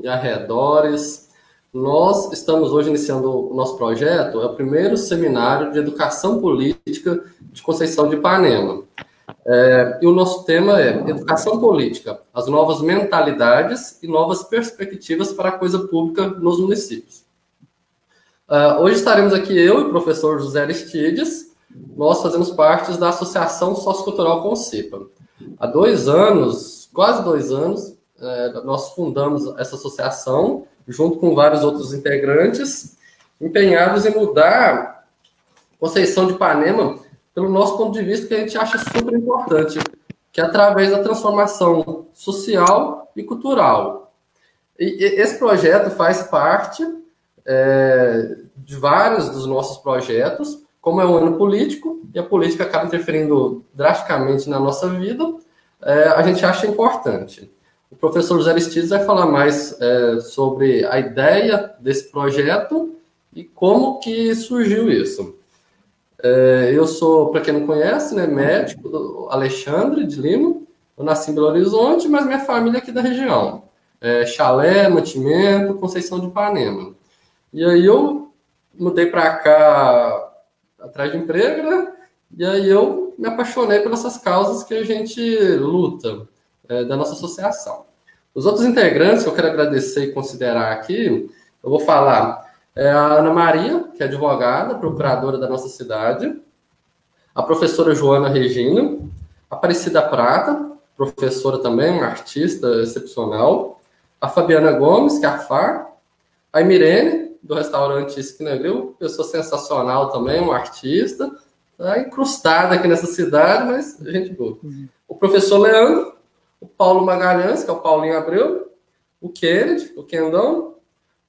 e arredores. Nós estamos hoje iniciando o nosso projeto, é o primeiro seminário de educação política de Conceição de Ipanema. E o nosso tema é Educação Política, as novas mentalidades e novas perspectivas para a coisa pública nos municípios. Hoje estaremos aqui eu e o professor José Aristides. Nós fazemos parte da Associação Sociocultural Concipa. Há 2 anos, quase 2 anos, nós fundamos essa associação, junto com vários outros integrantes, empenhados em mudar Conceição de Ipanema pelo nosso ponto de vista, que a gente acha super importante, que é através da transformação social e cultural. E esse projeto faz parte de vários dos nossos projetos. Como é um ano político, e a política acaba interferindo drasticamente na nossa vida, a gente acha importante. O professor José Aristides vai falar mais sobre a ideia desse projeto e como que surgiu isso. Eu sou, para quem não conhece, médico do Alexandre de Lima. Eu nasci em Belo Horizonte, mas minha família é aqui da região. Chalé, Mantimento, Conceição de Ipanema. E aí eu mudei para cá atrás de emprego, né? E aí eu me apaixonei pelas essas causas que a gente luta da nossa associação. Os outros integrantes que eu quero agradecer e considerar aqui, eu vou falar a Ana Maria, que é advogada, procuradora da nossa cidade, a professora Joana Regina, a Aparecida Prata, professora também, uma artista excepcional, a Fabiana Gomes, que é a FAR, a Mirene, do restaurante Esquina Grill, pessoa sensacional também, uma artista, tá incrustada aqui nessa cidade, mas gente boa. O professor Leandro, o Paulo Magalhães, que é o Paulinho Abreu, o Kennedy, o Kendão,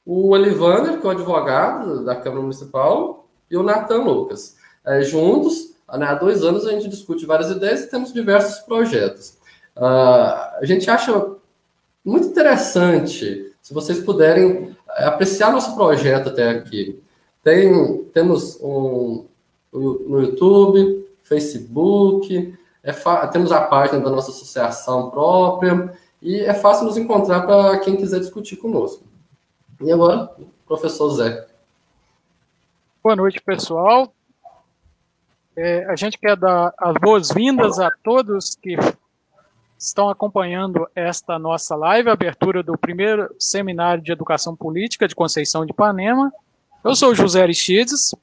o Olivander, que é o advogado da Câmara Municipal, e o Nathan Lucas. Juntos, há 2 anos, a gente discute várias ideias e temos diversos projetos. A gente acha muito interessante, se vocês puderem apreciar nosso projeto até aqui. Temos no YouTube, Facebook, temos a página da nossa associação própria, e é fácil nos encontrar para quem quiser discutir conosco. E agora, professor Zé. Boa noite, pessoal. A gente quer dar as boas-vindas a todos que estão acompanhando esta nossa live, a abertura do primeiro seminário de educação política de Conceição de Ipanema. Eu sou José Aristides.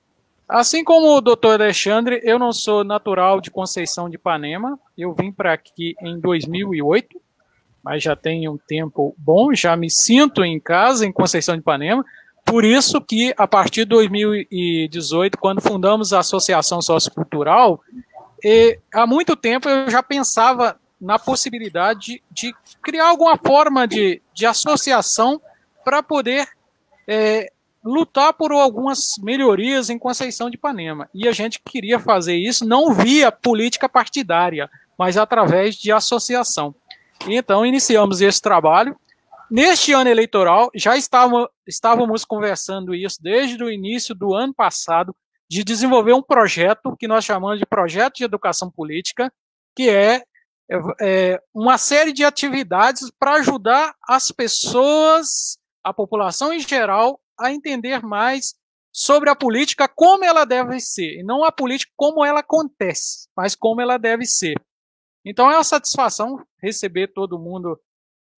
Assim como o doutor Alexandre, eu não sou natural de Conceição de Ipanema. Eu vim para aqui em 2008, mas já tem um tempo bom, já me sinto em casa em Conceição de Ipanema. Por isso que, a partir de 2018, quando fundamos a Associação Sociocultural, há muito tempo eu já pensava na possibilidade de criar alguma forma de associação para poder lutar por algumas melhorias em Conceição de Ipanema. E a gente queria fazer isso não via política partidária, mas através de associação. Então, iniciamos esse trabalho. Neste ano eleitoral, já estávamos conversando isso desde o início do ano passado, de desenvolver um projeto que nós chamamos de Projeto de Educação Política, que é uma série de atividades para ajudar as pessoas, a população em geral, a entender mais sobre a política, como ela deve ser, e não a política como ela acontece, mas como ela deve ser. Então é uma satisfação receber todo mundo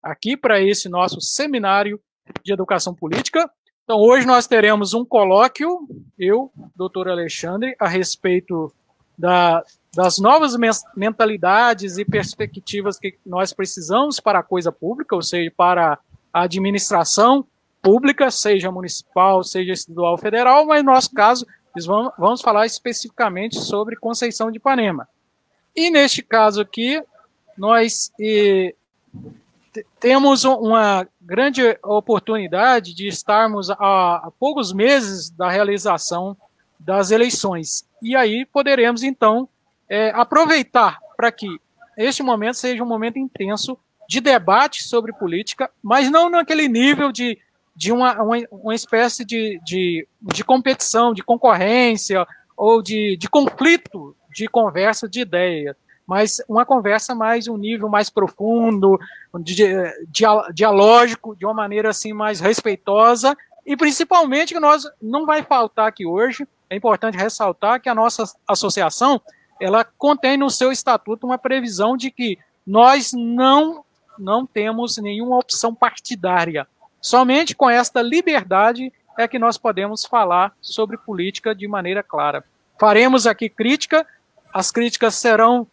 aqui para esse nosso seminário de educação política. Então hoje nós teremos um colóquio, eu, doutor Alexandre, a respeito das novas mentalidades e perspectivas que nós precisamos para a coisa pública, ou seja, para a administração pública, seja municipal, seja estadual ou federal, mas no nosso caso, vamos falar especificamente sobre Conceição de Ipanema. E neste caso aqui, nós temos uma grande oportunidade de estarmos a poucos meses da realização das eleições. E aí poderemos, então, aproveitar para que este momento seja um momento intenso de debate sobre política, mas não naquele nível de uma espécie de competição, de concorrência ou de conflito de conversa de ideia, mas uma conversa mais, um nível mais profundo, dialógico, de uma maneira assim mais respeitosa, e principalmente que nós não vai faltar aqui hoje, é importante ressaltar que a nossa associação, ela contém no seu estatuto uma previsão de que nós não temos nenhuma opção partidária. Somente com esta liberdade é que nós podemos falar sobre política de maneira clara. Faremos aqui crítica, as críticas serão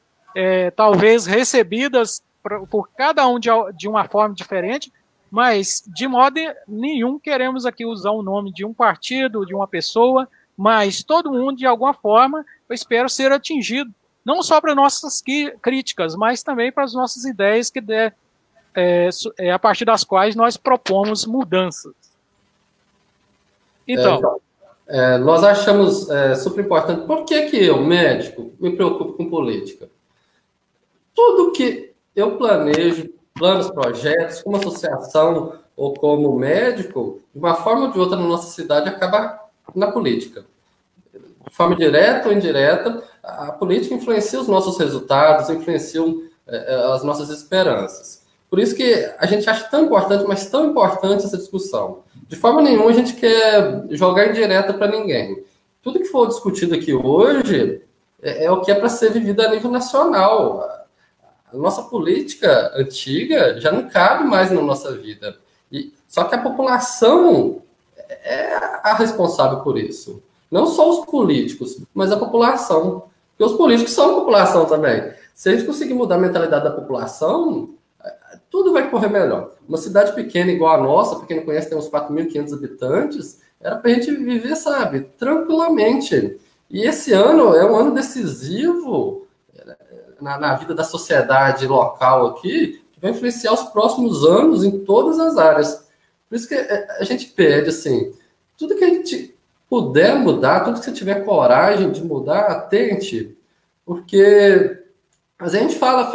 talvez recebidas por cada um de uma forma diferente, mas de modo nenhum queremos aqui usar o nome de um partido, de uma pessoa, mas todo mundo, de alguma forma, eu espero ser atingido, não só para nossas críticas, mas também para as nossas ideias, a partir das quais nós propomos mudanças. Então, nós achamos super importante. Por que eu, médico, me preocupo com política? Tudo que eu planejo, planos, projetos, como associação ou como médico, de uma forma ou de outra na nossa cidade, acaba na política. De forma direta ou indireta, a política influencia os nossos resultados, influencia as nossas esperanças. Por isso que a gente acha tão importante, mas tão importante essa discussão. De forma nenhuma a gente quer jogar indireta para ninguém. Tudo que for discutido aqui hoje é o que é para ser vivido a nível nacional. A nossa política antiga já não cabe mais na nossa vida. Só que a população é a responsável por isso. Não só os políticos, mas a população. Porque os políticos são a população também. Se a gente conseguir mudar a mentalidade da população, tudo vai correr melhor. Uma cidade pequena igual a nossa, para quem não conhece, tem uns 4.500 habitantes, era para a gente viver, sabe, tranquilamente. E esse ano é um ano decisivo na vida da sociedade local aqui, que vai influenciar os próximos anos em todas as áreas. Por isso que a gente pede, assim, tudo que a gente puder mudar, tudo que você tiver coragem de mudar, tente, porque a gente fala,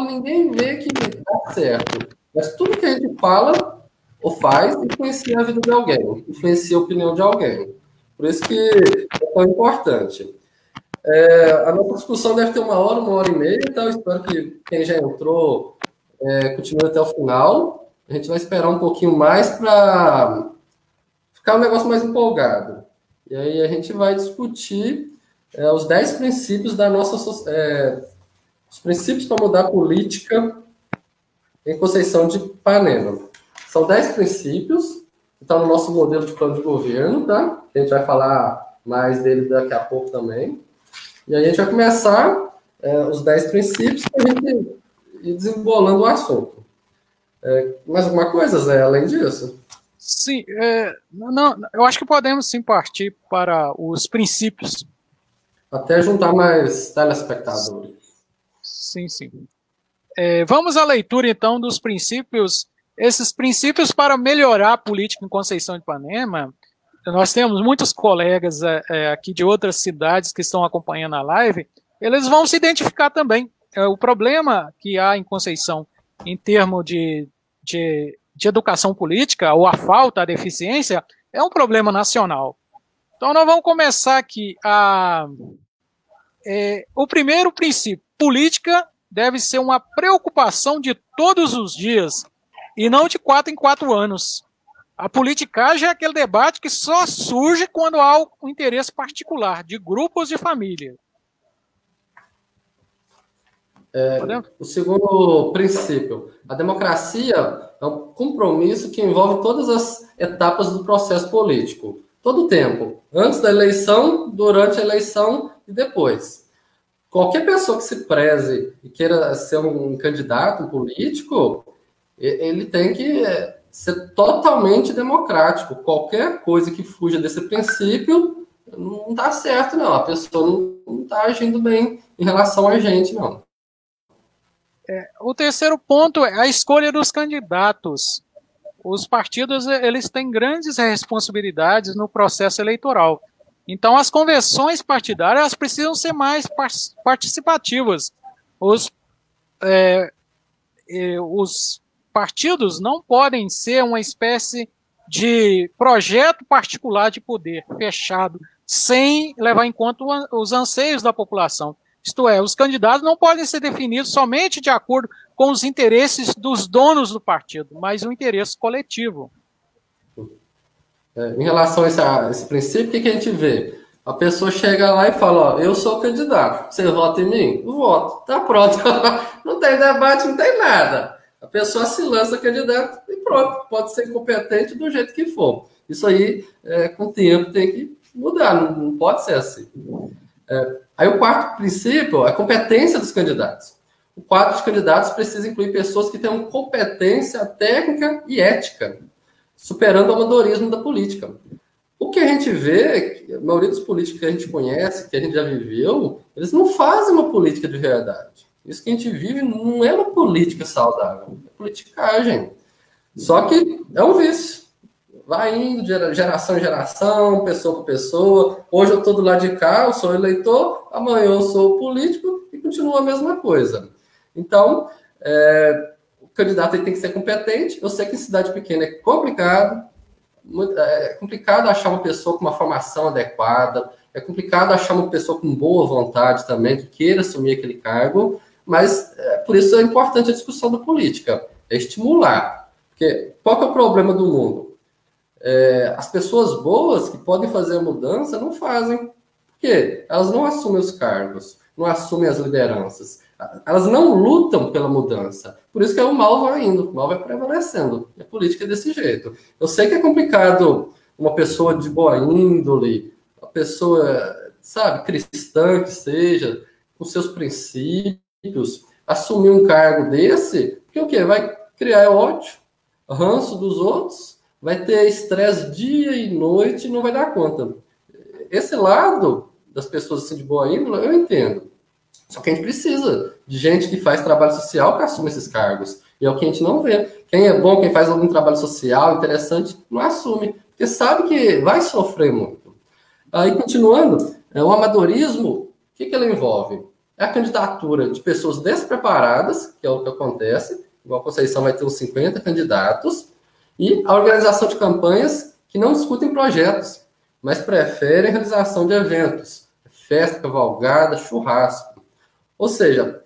ninguém vê que dá certo. Mas tudo que a gente fala ou faz influencia a vida de alguém, influencia a opinião de alguém. Por isso que é tão importante. A nossa discussão deve ter 1 hora e meia, então eu espero que quem já entrou continue até o final. A gente vai esperar um pouquinho mais para ficar um negócio mais empolgado. E aí a gente vai discutir os 10 princípios da nossa os princípios para mudar a política em Conceição de Ipanema. São 10 princípios, que estão no nosso modelo de plano de governo, tá? A gente vai falar mais dele daqui a pouco também. E aí a gente vai começar os 10 princípios para a gente ir desembolando o assunto. Mais alguma coisa, Zé, além disso? Sim, não, eu acho que podemos sim partir para os princípios. Até juntar mais telespectadores. Sim. Vamos à leitura, então, dos princípios. Esses princípios para melhorar a política em Conceição de Ipanema. Nós temos muitos colegas aqui de outras cidades que estão acompanhando a live. Eles vão se identificar também. O problema que há em Conceição, em termos de educação política, ou a falta, a deficiência, é um problema nacional. Então, nós vamos começar aqui. O primeiro princípio: política deve ser uma preocupação de todos os dias e não de 4 em 4 anos. A politicagem é aquele debate que só surge quando há um interesse particular de grupos de família. O segundo princípio: a democracia é um compromisso que envolve todas as etapas do processo político, todo o tempo, antes da eleição, durante a eleição e depois. Qualquer pessoa que se preze e queira ser um candidato, um político, ele tem que ser totalmente democrático. Qualquer coisa que fuja desse princípio não está certo, não. A pessoa não está agindo bem em relação a gente, não. O terceiro ponto é a escolha dos candidatos. Os partidos, eles têm grandes responsabilidades no processo eleitoral. Então, as convenções partidárias elas precisam ser mais participativas. Os partidos não podem ser uma espécie de projeto particular de poder fechado, sem levar em conta os anseios da população. Isto é, os candidatos não podem ser definidos somente de acordo com os interesses dos donos do partido, mas o interesse coletivo. Em relação a esse princípio, o que a gente vê? A pessoa chega lá e fala, ó, eu sou candidato, você vota em mim? Voto, tá pronto. Não tem debate, não tem nada. A pessoa se lança candidato e pronto, pode ser incompetente do jeito que for. Isso aí, com o tempo, tem que mudar, não pode ser assim. Aí o quarto princípio é a competência dos candidatos. O quadro de candidatos precisa incluir pessoas que tenham competência técnica e ética, superando o amadorismo da política. O que a gente vê é que a maioria dos políticos que a gente conhece, que a gente já viveu, eles não fazem uma política de verdade. Isso que a gente vive não é uma política saudável, é politicagem. Só que é um vício. Vai indo de geração em geração, pessoa por pessoa. Hoje eu estou do lado de cá, eu sou eleitor, amanhã eu sou político e continua a mesma coisa. Então, o candidato tem que ser competente. Eu sei que em cidade pequena é complicado achar uma pessoa com uma formação adequada, é complicado achar uma pessoa com boa vontade também, que queira assumir aquele cargo, mas por isso é importante a discussão da política, é estimular. Porque qual que é o problema do mundo? As pessoas boas que podem fazer a mudança não fazem. Por quê? Elas não assumem os cargos, não assumem as lideranças. Elas não lutam pela mudança. Por isso que o mal vai indo, o mal vai prevalecendo. A política é desse jeito. Eu sei que é complicado uma pessoa de boa índole, uma pessoa, sabe, cristã que seja, com seus princípios, assumir um cargo desse, porque o quê? Vai criar ódio, ranço dos outros, vai ter estresse dia e noite e não vai dar conta. Esse lado das pessoas assim, de boa índole, eu entendo. Só que a gente precisa de gente que faz trabalho social que assume esses cargos. E é o que a gente não vê. Quem é bom, quem faz algum trabalho social interessante, não assume. Porque sabe que vai sofrer muito. Aí, continuando, o amadorismo, o que ele envolve? É a candidatura de pessoas despreparadas, que é o que acontece. Igual a Conceição vai ter uns 50 candidatos. E a organização de campanhas que não discutem projetos, mas preferem a realização de eventos. Festa, cavalgada, churrasco. Ou seja,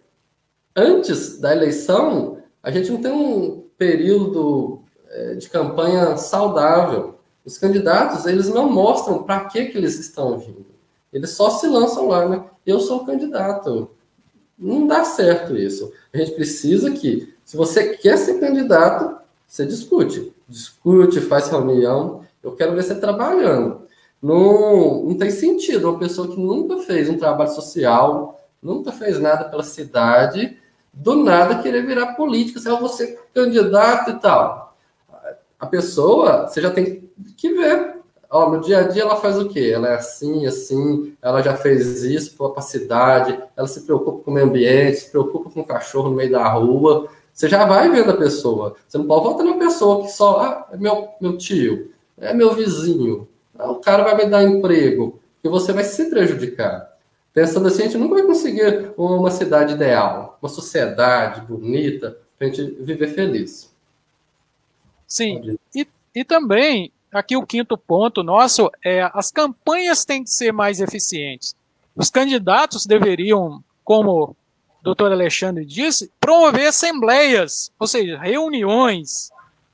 antes da eleição, a gente não tem um período de campanha saudável. Os candidatos, eles não mostram para que eles estão vindo. Eles só se lançam lá, né? Eu sou candidato. Não dá certo isso. A gente precisa que, se você quer ser candidato, você discute, faz reunião. Eu quero ver você trabalhando. Não tem sentido uma pessoa que nunca fez um trabalho social, nunca fez nada pela cidade, do nada querer virar política, se você candidato e tal. A pessoa, você já tem que ver. Ó, no dia a dia ela faz o quê? Ela é assim, assim, ela já fez isso para a cidade, ela se preocupa com o meio ambiente, se preocupa com o cachorro no meio da rua. Você já vai vendo a pessoa. Você não pode votar numa pessoa que só, é meu tio, é meu vizinho, o cara vai me dar emprego, e você vai se prejudicar. Pensando assim, a gente nunca vai conseguir uma cidade ideal, uma sociedade bonita, para a gente viver feliz. Sim, e também, aqui o quinto ponto nosso é as campanhas têm que ser mais eficientes. Os candidatos deveriam, como o doutor Alexandre disse, promover assembleias, ou seja, reuniões,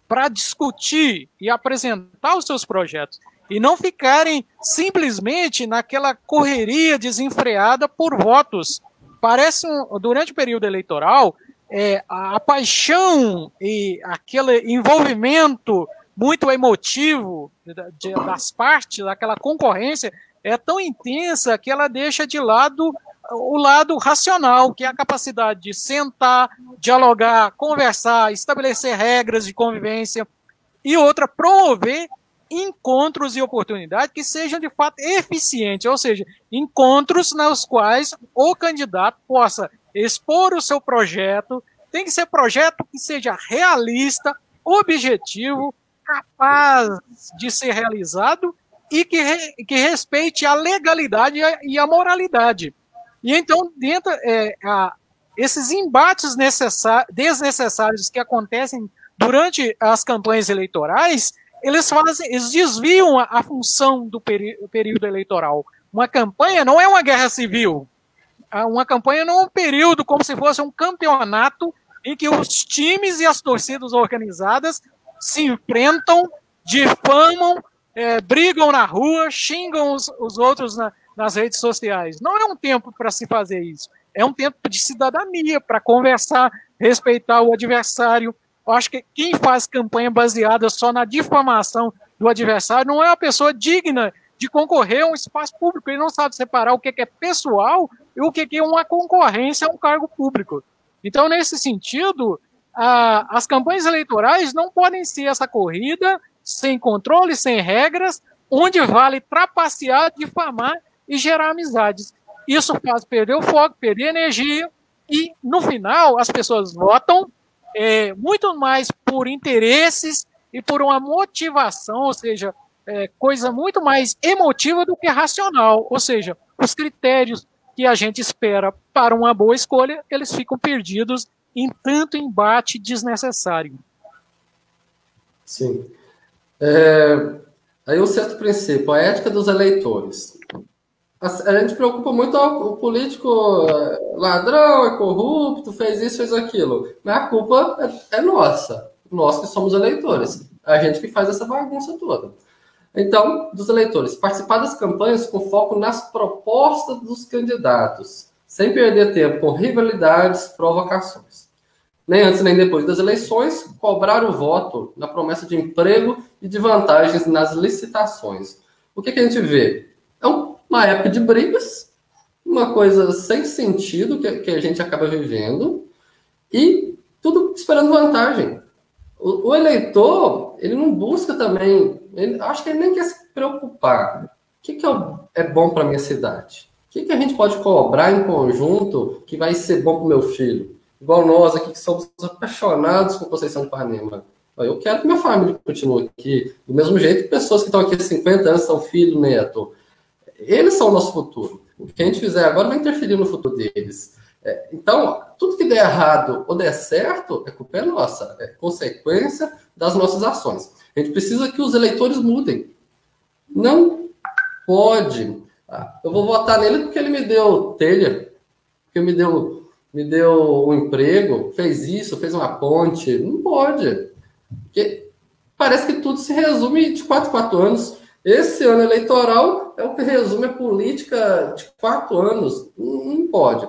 para discutir e apresentar os seus projetos. E não ficarem simplesmente naquela correria desenfreada por votos. Parece, durante o período eleitoral, a paixão e aquele envolvimento muito emotivo das partes, aquela concorrência, é tão intensa que ela deixa de lado o lado racional, que é a capacidade de sentar, dialogar, conversar, estabelecer regras de convivência, e outra, promover encontros e oportunidades que sejam de fato eficientes, ou seja, encontros nos quais o candidato possa expor o seu projeto. Tem que ser projeto que seja realista, objetivo, capaz de ser realizado e que respeite a legalidade e a moralidade. E então, dentro esses embates desnecessários que acontecem durante as campanhas eleitorais, eles desviam a função do período eleitoral. Uma campanha não é uma guerra civil. uma campanha não é um período como se fosse um campeonato em que os times e as torcidas organizadas se enfrentam, difamam, brigam na rua, xingam os outros nas redes sociais. Não é um tempo para se fazer isso. É um tempo de cidadania, para conversar, respeitar o adversário. Eu acho que quem faz campanha baseada só na difamação do adversário não é uma pessoa digna de concorrer a um espaço público. Ele não sabe separar o que é pessoal e o que é uma concorrência a um cargo público. Então, nesse sentido, as campanhas eleitorais não podem ser essa corrida sem controle, sem regras, onde vale trapacear, difamar e gerar amizades. Isso faz perder o foco, perder energia e, no final, as pessoas votam muito mais por interesses e por uma motivação, ou seja, coisa muito mais emotiva do que racional, ou seja, os critérios que a gente espera para uma boa escolha, eles ficam perdidos em tanto embate desnecessário. Sim. Aí o sexto princípio, a ética dos eleitores. A gente preocupa muito o político ladrão, é corrupto, fez isso, fez aquilo. Mas a culpa é nossa. Nós que somos eleitores. A gente que faz essa bagunça toda. Então, dos eleitores, participar das campanhas com foco nas propostas dos candidatos, sem perder tempo com rivalidades, provocações. Nem antes nem depois das eleições, cobrar o voto na promessa de emprego e de vantagens nas licitações. O que a gente vê? É uma época de brigas, uma coisa sem sentido que a gente acaba vivendo, e tudo esperando vantagem. O eleitor, ele não busca também, acho que ele nem quer se preocupar. O que é bom para a minha cidade? O que a gente pode cobrar em conjunto que vai ser bom para o meu filho? Igual nós aqui que somos apaixonados com Conceição de Ipanema. Eu quero que minha família continue aqui. Do mesmo jeito que pessoas que estão aqui há 50 anos são filho, neto. Eles são o nosso futuro. O que a gente fizer agora vai interferir no futuro deles. Então, tudo que der errado ou der certo, a culpa é nossa. É consequência das nossas ações. A gente precisa que os eleitores mudem. Não pode. Eu vou votar nele porque ele me deu telha, porque me deu um emprego, fez isso, fez uma ponte. Não pode. Porque parece que tudo se resume de 4 em 4 anos. Esse ano eleitoral é o que resume a política de 4 anos. Não pode.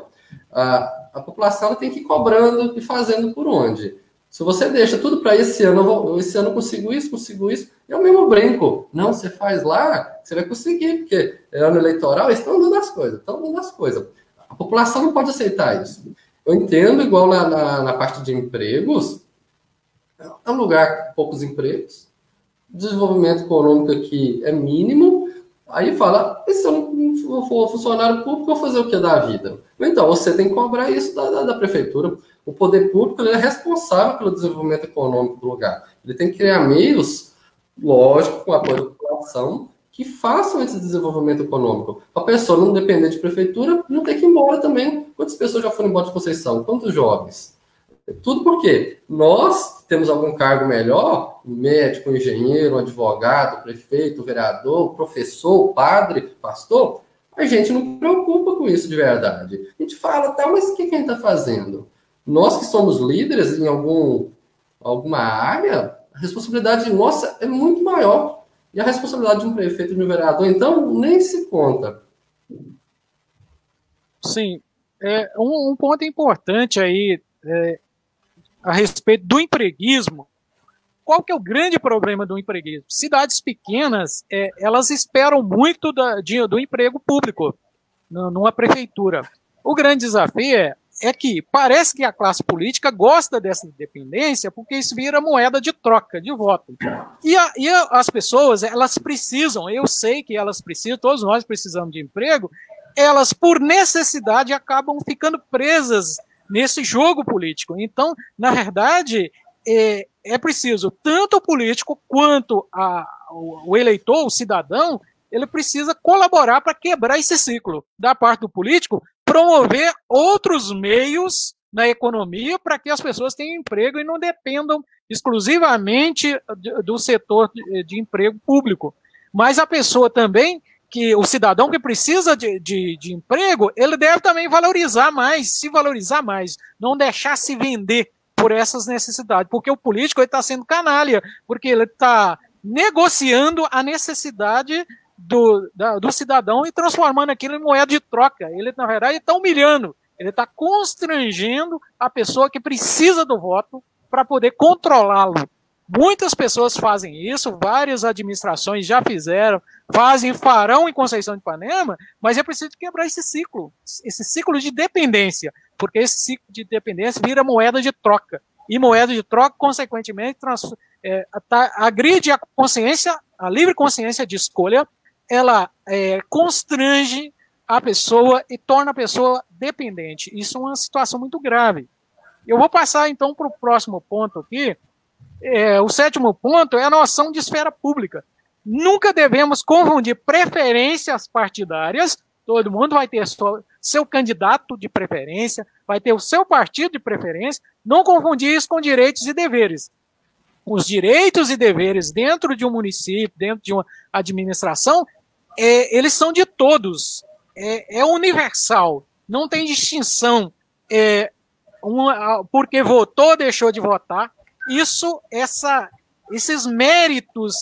A população tem que ir cobrando e fazendo por onde. Se você deixa tudo para esse ano, esse ano eu consigo isso, eu mesmo brinco. Não, você faz lá, você vai conseguir, porque é ano eleitoral, eles estão dando as coisas, A população não pode aceitar isso. Eu entendo, igual na parte de empregos, é um lugar com poucos empregos, desenvolvimento econômico aqui é mínimo, aí fala, e se eu não for funcionário público, eu vou fazer o que da vida? Então, você tem que cobrar isso da prefeitura. O poder público ele é responsável pelo desenvolvimento econômico do lugar. Ele tem que criar meios, lógico, com apoio da população, que façam esse desenvolvimento econômico. A pessoa não depender de prefeitura, não tem que ir embora também. Quantas pessoas já foram embora de Conceição? Quantos jovens? Tudo porque nós temos algum cargo melhor, médico, engenheiro, advogado, prefeito, vereador, professor, padre, pastor, a gente não preocupa com isso de verdade. A gente fala, tá, mas o que a gente está fazendo? Nós que somos líderes em alguma área, a responsabilidade nossa é muito maior. E a responsabilidade de um prefeito e de um vereador, então, nem se conta. Sim. Um ponto importante aí a respeito do empreguismo. Qual que é o grande problema do empreguismo? Cidades pequenas, elas esperam muito do emprego público numa prefeitura. O grande desafio é que parece que a classe política gosta dessa independência porque isso vira moeda de troca, de voto. E as pessoas, elas precisam, eu sei que elas precisam, todos nós precisamos de emprego, elas, por necessidade, acabam ficando presas nesse jogo político. Então, na verdade, é preciso, tanto o político quanto o eleitor, o cidadão, ele precisa colaborar para quebrar esse ciclo. Da parte do político, promover outros meios na economia para que as pessoas tenham emprego e não dependam exclusivamente do setor de emprego público. Mas a pessoa também que o cidadão que precisa de emprego, ele deve também valorizar mais, se valorizar mais, não deixar se vender por essas necessidades, porque o político está sendo canalha, porque ele está negociando a necessidade do cidadão e transformando aquilo em moeda de troca. Ele, na verdade, está humilhando, ele está constrangendo a pessoa que precisa do voto para poder controlá-lo. Muitas pessoas fazem isso, várias administrações já fizeram, farão em Conceição de Ipanema, mas é preciso quebrar esse ciclo de dependência, porque esse ciclo de dependência vira moeda de troca, e moeda de troca, consequentemente, agride a consciência, a livre consciência de escolha, ela constrange a pessoa e torna a pessoa dependente. Isso é uma situação muito grave. Eu vou passar, então, para o próximo ponto aqui. O 7º ponto é a noção de esfera pública. Nunca devemos confundir preferências partidárias. Todo mundo vai ter seu candidato de preferência, vai ter o seu partido de preferência. Não confundir isso com direitos e deveres. Os direitos e deveres dentro de um município, dentro de uma administração, eles são de todos. É universal. Não tem distinção. Porque votou, deixou de votar. Esses méritos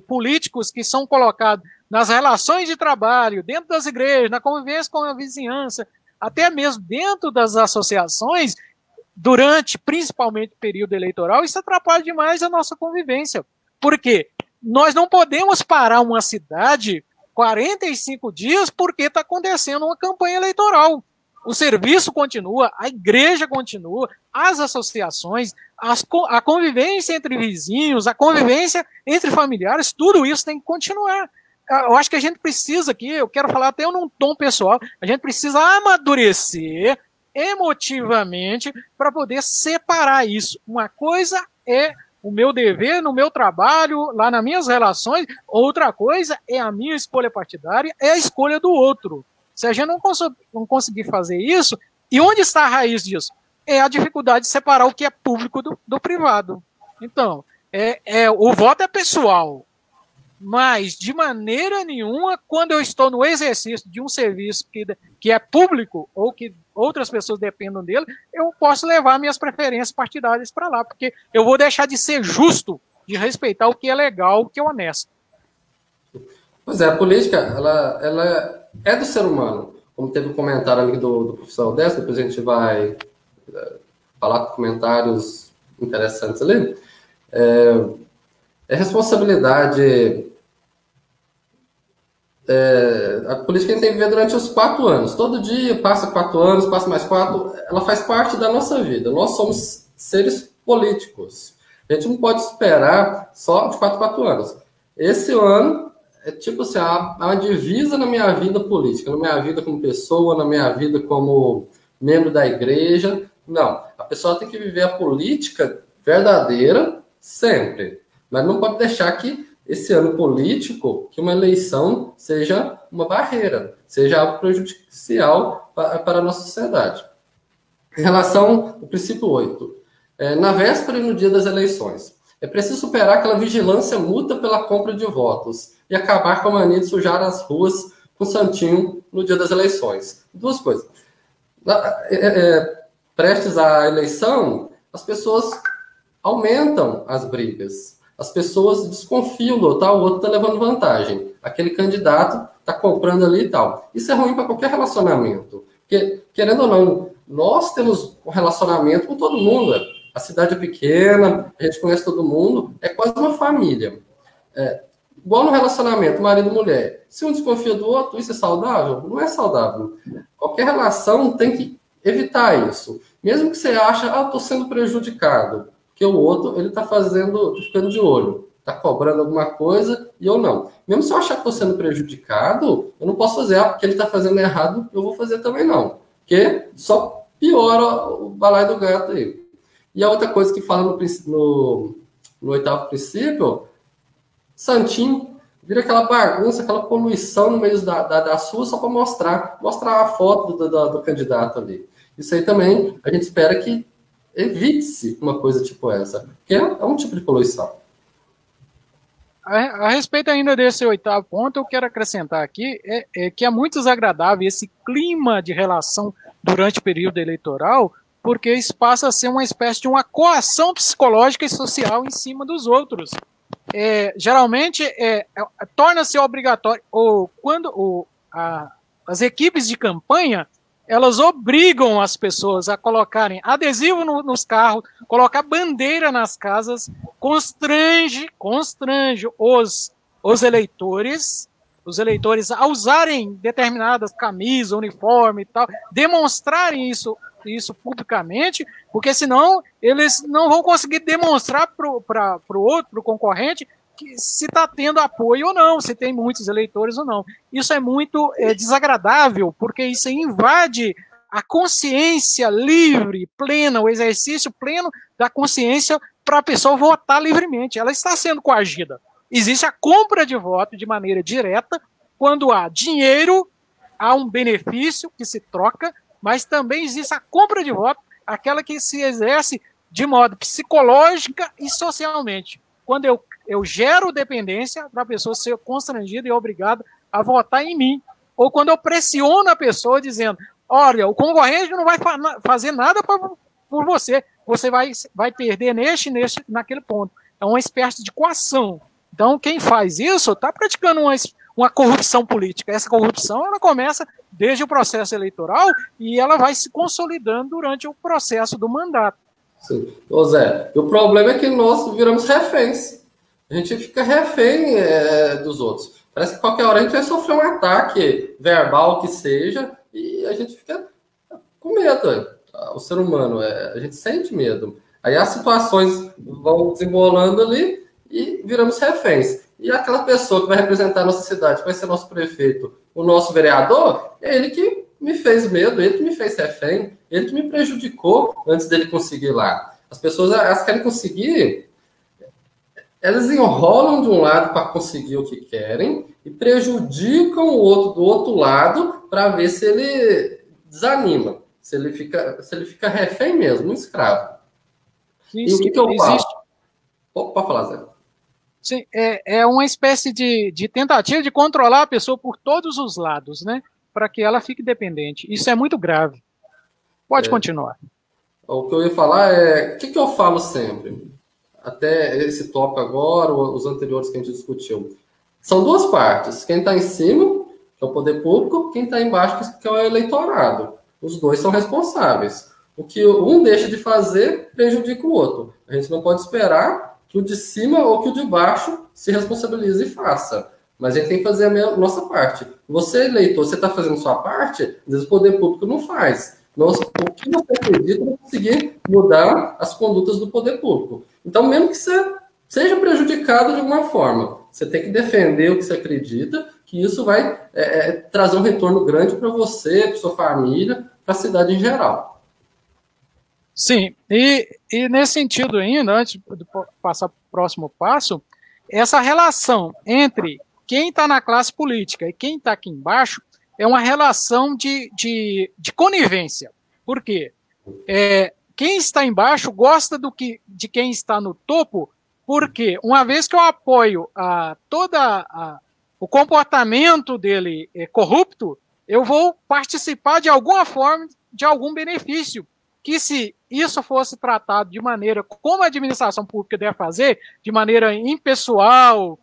políticos que são colocados nas relações de trabalho, dentro das igrejas, na convivência com a vizinhança, até mesmo dentro das associações, durante, principalmente, o período eleitoral, isso atrapalha demais a nossa convivência. Por quê? Nós não podemos parar uma cidade 45 dias porque está acontecendo uma campanha eleitoral. O serviço continua, a igreja continua, as associações, a convivência entre vizinhos, a convivência entre familiares, tudo isso tem que continuar. Eu acho que a gente precisa aqui, eu quero falar até num tom pessoal, a gente precisa amadurecer emotivamente para poder separar isso. Uma coisa é o meu dever no meu trabalho, lá nas minhas relações, outra coisa é a minha escolha partidária, é a escolha do outro. Se a gente não conseguir fazer isso, e onde está a raiz disso? É a dificuldade de separar o que é público do privado. Então, o voto é pessoal, mas de maneira nenhuma, quando eu estou no exercício de um serviço que é público, ou que outras pessoas dependam dele, eu posso levar minhas preferências partidárias para lá, porque eu vou deixar de ser justo, de respeitar o que é legal, o que é honesto. Pois é, a política, ela é do ser humano. Como teve um comentário ali do professor Odessa, depois a gente vai falar com comentários interessantes ali. É responsabilidade. A política a gente tem que ver durante os 4 anos. Todo dia passa 4 anos, passa mais 4. Ela faz parte da nossa vida. Nós somos seres políticos. A gente não pode esperar só de 4 em 4 anos. Esse ano é tipo assim, uma divisa na minha vida política, na minha vida como pessoa, na minha vida como membro da igreja. Não, a pessoa tem que viver a política verdadeira sempre. Mas não pode deixar que esse ano político, que uma eleição seja uma barreira, seja algo prejudicial para a nossa sociedade. Em relação ao princípio 8, na véspera e no dia das eleições, é preciso superar aquela vigilância mútua pela compra de votos e acabar com a mania de sujar as ruas com santinho no dia das eleições. 2 coisas. Prestes à eleição, as pessoas aumentam as brigas. As pessoas desconfiam do outro, o outro está levando vantagem. Aquele candidato está comprando ali e tal. Isso é ruim para qualquer relacionamento. Porque, querendo ou não, nós temos um relacionamento com todo mundo. A cidade é pequena, a gente conhece todo mundo, é quase uma família. Igual no relacionamento, marido e mulher. Se um desconfia do outro, isso é saudável? Não é saudável. Qualquer relação tem que evitar isso. Mesmo que você ache, estou sendo prejudicado. Porque o outro, ele está ficando de olho. Está cobrando alguma coisa e eu não. Mesmo se eu achar que estou sendo prejudicado, eu não posso fazer, porque ele está fazendo errado, eu vou fazer também não. Porque só piora o balaio do gato aí. E a outra coisa que fala no 8º princípio, santinho, vira aquela bagunça, aquela poluição no meio das ruas só para mostrar a foto do candidato ali. Isso aí também, a gente espera que evite-se uma coisa tipo essa, que é um tipo de poluição. A respeito ainda desse 8º ponto, eu quero acrescentar aqui que é muito desagradável esse clima de relação durante o período eleitoral, porque isso passa a ser uma espécie de uma coação psicológica e social em cima dos outros. Geralmente, torna-se obrigatório, ou quando as equipes de campanha, elas obrigam as pessoas a colocarem adesivo nos carros, colocar bandeira nas casas, constrange os eleitores a usarem determinadas camisas, uniforme e tal, demonstrarem isso publicamente, porque senão eles não vão conseguir demonstrar para o outro, para o concorrente, que se está tendo apoio ou não, se tem muitos eleitores ou não. Isso é muito desagradável, porque isso invade a consciência livre, plena, o exercício pleno da consciência para a pessoa votar livremente. Ela está sendo coagida. Existe a compra de voto de maneira direta, quando há dinheiro, há um benefício que se troca, mas também existe a compra de voto, aquela que se exerce de modo psicológica e socialmente. Quando eu gero dependência para a pessoa ser constrangida e obrigada a votar em mim. Ou quando eu pressiono a pessoa dizendo, olha, o concorrente não vai fazer nada por você, você vai perder naquele ponto. É uma espécie de coação. Então, quem faz isso está praticando uma corrupção política. Essa corrupção ela começa desde o processo eleitoral e ela vai se consolidando durante o processo do mandato. Sim. Ô Zé, o problema é que nós viramos reféns. A gente fica refém dos outros. Parece que qualquer hora a gente vai sofrer um ataque verbal que seja e a gente fica com medo. O ser humano, a gente sente medo. Aí as situações vão desembolando ali e viramos reféns. E aquela pessoa que vai representar a nossa cidade, que vai ser nosso prefeito, o nosso vereador, é ele que me fez medo, ele que me fez refém, ele que me prejudicou antes dele conseguir lá. As pessoas, elas querem conseguir, elas enrolam de um lado para conseguir o que querem e prejudicam o outro do outro lado para ver se ele desanima, se ele fica refém mesmo, um escravo. Sim, e o que eu falo? Pode falar, Zé. Sim, é uma espécie de tentativa de controlar a pessoa por todos os lados, né? Para que ela fique dependente. Isso é muito grave. Pode continuar. O que eu ia falar o que eu falo sempre? Até esse tópico agora, os anteriores que a gente discutiu. São duas partes. Quem está em cima, que é o poder público, quem está embaixo, que é o eleitorado. Os dois são responsáveis. O que um deixa de fazer prejudica o outro. A gente não pode esperar que o de cima ou que o de baixo se responsabilize e faça. Mas a gente tem que fazer a nossa parte. Você, eleitor, você está fazendo sua parte, às vezes o poder público não faz. O que você acredita vai conseguir mudar as condutas do poder público. Então, mesmo que você seja prejudicado de alguma forma, você tem que defender o que você acredita, que isso vai trazer um retorno grande para você, para sua família, para a cidade em geral. Sim, e nesse sentido ainda, antes de passar para o próximo passo, essa relação entre quem está na classe política e quem está aqui embaixo é uma relação de conivência. Por quê? Quem está embaixo gosta de quem está no topo, porque uma vez que eu apoio o comportamento dele corrupto, eu vou participar de alguma forma de algum benefício, que se isso fosse tratado de maneira como a administração pública deve fazer, de maneira impessoal,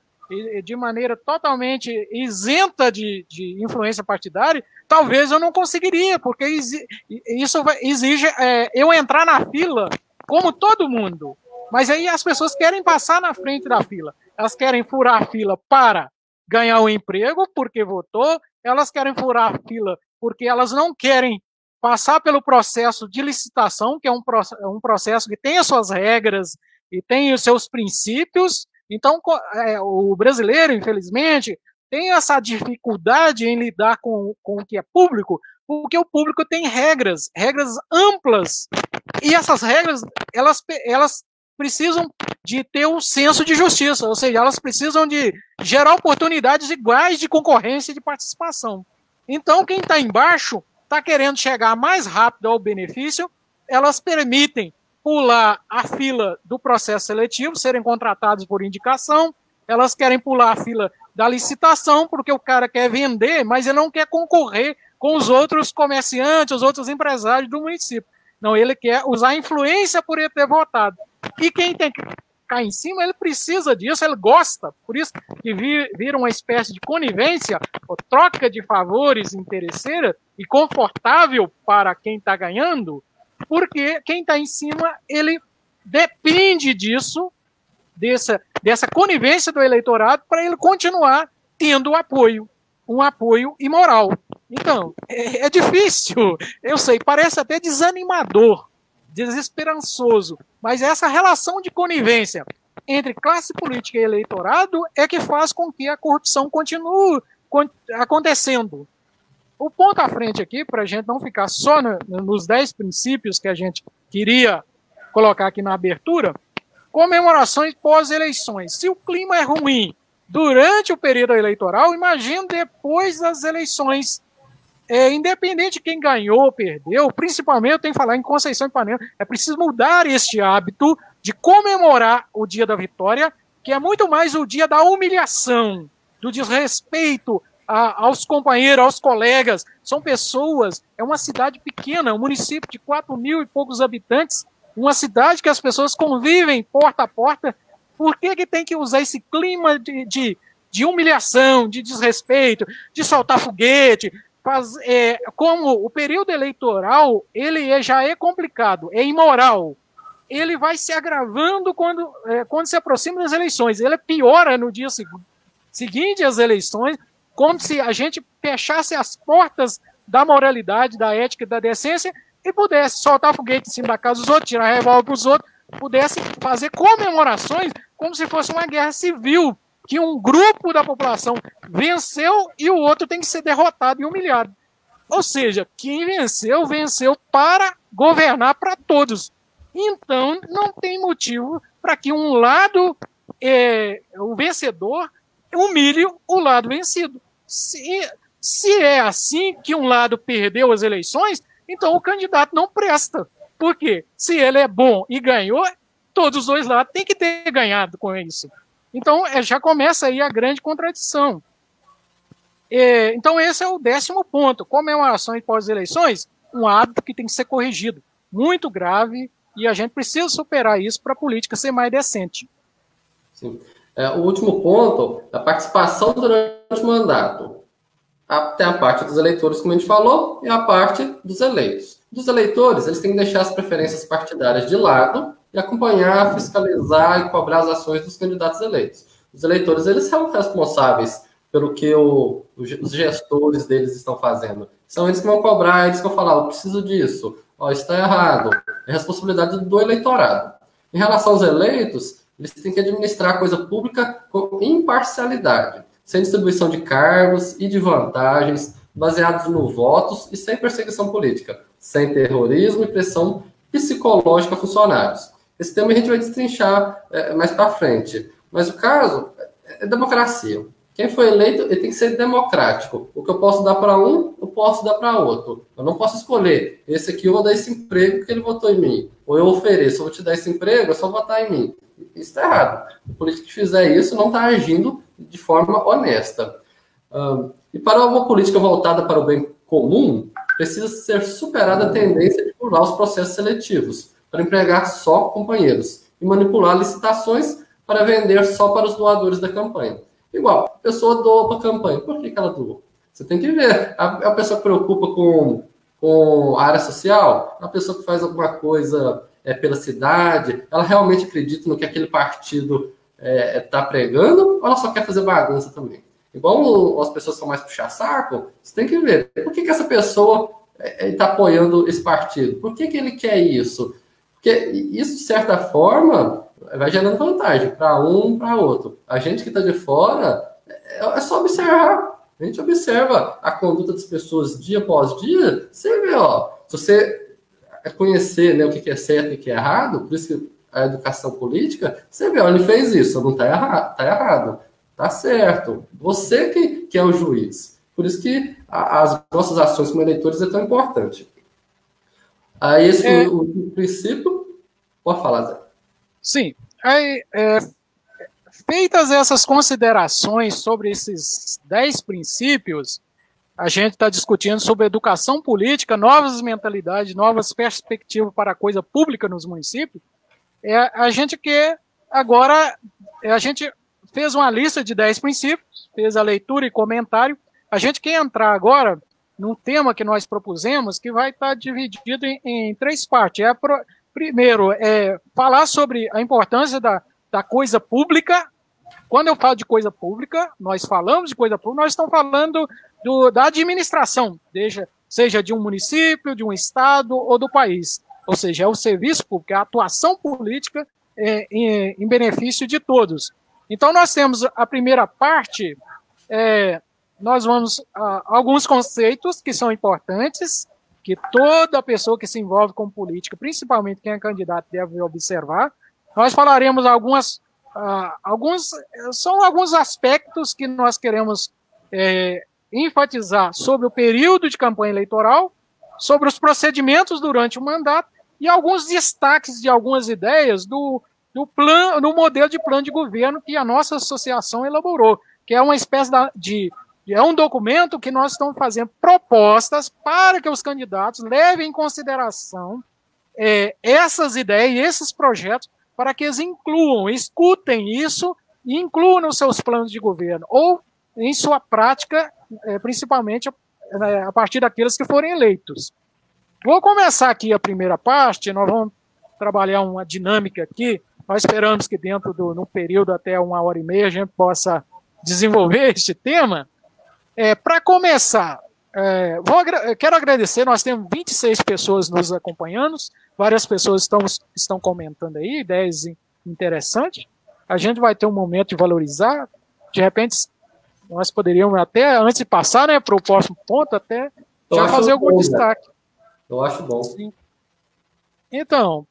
de maneira totalmente isenta de influência partidária, talvez eu não conseguiria, porque isso exige eu entrar na fila como todo mundo. Mas aí as pessoas querem passar na frente da fila. Elas querem furar a fila para ganhar um emprego, porque votou. Elas querem furar a fila porque elas não querem passar pelo processo de licitação, que é um processo que tem as suas regras e tem os seus princípios. Então, o brasileiro, infelizmente, tem essa dificuldade em lidar com o que é público, porque o público tem regras amplas, e essas regras, elas precisam de ter um senso de justiça, ou seja, elas precisam de gerar oportunidades iguais de concorrência e de participação. Então, quem está embaixo está querendo chegar mais rápido ao benefício, elas permitem pular a fila do processo seletivo, serem contratados por indicação, elas querem pular a fila da licitação, porque o cara quer vender, mas ele não quer concorrer com os outros comerciantes, os outros empresários do município. Não, ele quer usar a influência por ele ter votado. E quem tem que ficar em cima, ele precisa disso, ele gosta. Por isso que vira uma espécie de conivência, ou troca de favores interesseira e confortável para quem está ganhando, porque quem está em cima, ele depende disso, dessa conivência do eleitorado, para ele continuar tendo apoio, um apoio imoral. Então, é difícil, eu sei, parece até desanimador, desesperançoso, mas essa relação de conivência entre classe política e eleitorado é que faz com que a corrupção continue acontecendo. O ponto à frente aqui, para a gente não ficar só nos 10 princípios que a gente queria colocar aqui na abertura, comemorações pós-eleições. Se o clima é ruim durante o período eleitoral, imagina depois das eleições. Independente de quem ganhou ou perdeu, principalmente eu tenho que falar em Conceição e Ipanema, é preciso mudar este hábito de comemorar o dia da vitória, que é muito mais o dia da humilhação, do desrespeito aos companheiros, aos colegas. São pessoas, é uma cidade pequena, um município de 4.000 e poucos habitantes, uma cidade que as pessoas convivem porta a porta. Por que tem que usar esse clima de humilhação, de desrespeito, de soltar foguete? Como o período eleitoral ele já é complicado, é imoral, ele vai se agravando quando se aproxima das eleições, ele piora no dia seguinte às eleições, como se a gente fechasse as portas da moralidade, da ética e da decência e pudesse soltar foguete em cima da casa dos outros, tirar revólver para os outros, pudesse fazer comemorações como se fosse uma guerra civil, que um grupo da população venceu e o outro tem que ser derrotado e humilhado. Ou seja, quem venceu, venceu para governar para todos. Então, não tem motivo para que um lado, o vencedor, humilhe o lado vencido. Se é assim que um lado perdeu as eleições, então o candidato não presta. Por quê? Se ele é bom e ganhou, todos os dois lados têm que ter ganhado com isso. Então, já começa aí a grande contradição. Então, esse é o 10º ponto. Comemorações pós-eleições, um hábito que tem que ser corrigido. Muito grave, e a gente precisa superar isso para a política ser mais decente. Sim. O último ponto, a participação durante o mandato. Tem a parte dos eleitores, como a gente falou, e a parte dos eleitos. Dos eleitores, eles têm que deixar as preferências partidárias de lado e acompanhar, fiscalizar e cobrar as ações dos candidatos eleitos. Os eleitores, eles são responsáveis pelo que os gestores deles estão fazendo. São eles que vão cobrar, eles que vão falar, eu preciso disso, isso está errado. É responsabilidade do eleitorado. Em relação aos eleitos, eles têm que administrar a coisa pública com imparcialidade, sem distribuição de cargos e de vantagens, baseados no votos e sem perseguição política, sem terrorismo e pressão psicológica a funcionários. Esse tema a gente vai destrinchar mais para frente. Mas o caso é democracia. Quem foi eleito, ele tem que ser democrático. O que eu posso dar para um, eu posso dar para outro. Eu não posso escolher. Esse aqui eu vou dar esse emprego porque ele votou em mim. Ou eu ofereço, eu vou te dar esse emprego, é só votar em mim. Isso está errado. O político que fizer isso não está agindo de forma honesta. E para uma política voltada para o bem comum, precisa ser superada a tendência de burlar os processos seletivos, para empregar só companheiros e manipular licitações para vender só para os doadores da campanha. Igual, a pessoa doa para a campanha. Por que ela doa? Você tem que ver. A pessoa que preocupa com a área social, a pessoa que faz alguma coisa pela cidade, ela realmente acredita no que aquele partido está pregando, ou ela só quer fazer bagunça também? Igual as pessoas são mais puxa-saco, você tem que ver. Por que essa pessoa está apoiando esse partido? Por que ele quer isso? Porque isso, de certa forma, vai gerando vantagem para um, para outro. A gente que está de fora, é só observar. A gente observa a conduta das pessoas dia após dia, você vê, se você conhecer, né, o que é certo e o que é errado, por isso que a educação política, você vê, ele fez isso, não está errado, está errado, está certo. Você que é o juiz. Por isso que as nossas ações como eleitores é tão importante. Aí o princípio, pode falar, Zé. Sim. Aí, Feitas essas considerações sobre esses 10 princípios, a gente está discutindo sobre educação política, novas mentalidades, novas perspectivas para a coisa pública nos municípios. A gente quer agora, a gente fez uma lista de 10 princípios, fez a leitura e comentário. A gente quer entrar agora num tema que nós propusemos, que vai estar dividido em 3 partes. Primeiro, falar sobre a importância da coisa pública. Quando eu falo de coisa pública, nós falamos de coisa pública, nós estamos falando da administração, seja de um município, de um estado ou do país. Ou seja, é o serviço público, é a atuação política em benefício de todos. Então, nós temos a primeira parte, nós vamos a alguns conceitos que são importantes, que toda pessoa que se envolve com política, principalmente quem é candidato, deve observar. Nós falaremos alguns aspectos que nós queremos enfatizar sobre o período de campanha eleitoral, sobre os procedimentos durante o mandato e alguns destaques de algumas ideias do modelo de plano de governo que a nossa associação elaborou, que é uma espécie é um documento que nós estamos fazendo propostas para que os candidatos levem em consideração essas ideias e esses projetos para que eles escutem isso e incluam nos seus planos de governo, ou em sua prática, principalmente a partir daqueles que forem eleitos. Vou começar aqui a primeira parte, nós vamos trabalhar uma dinâmica aqui, nós esperamos que dentro no período até 1h30 a gente possa desenvolver este tema. Para começar, quero agradecer, nós temos 26 pessoas nos acompanhando, várias pessoas estão comentando aí, ideias interessantes. A gente vai ter um momento de valorizar, de repente nós poderíamos até, antes de passar para o próximo ponto, até já fazer algum destaque. Eu acho bom. Sim. Então,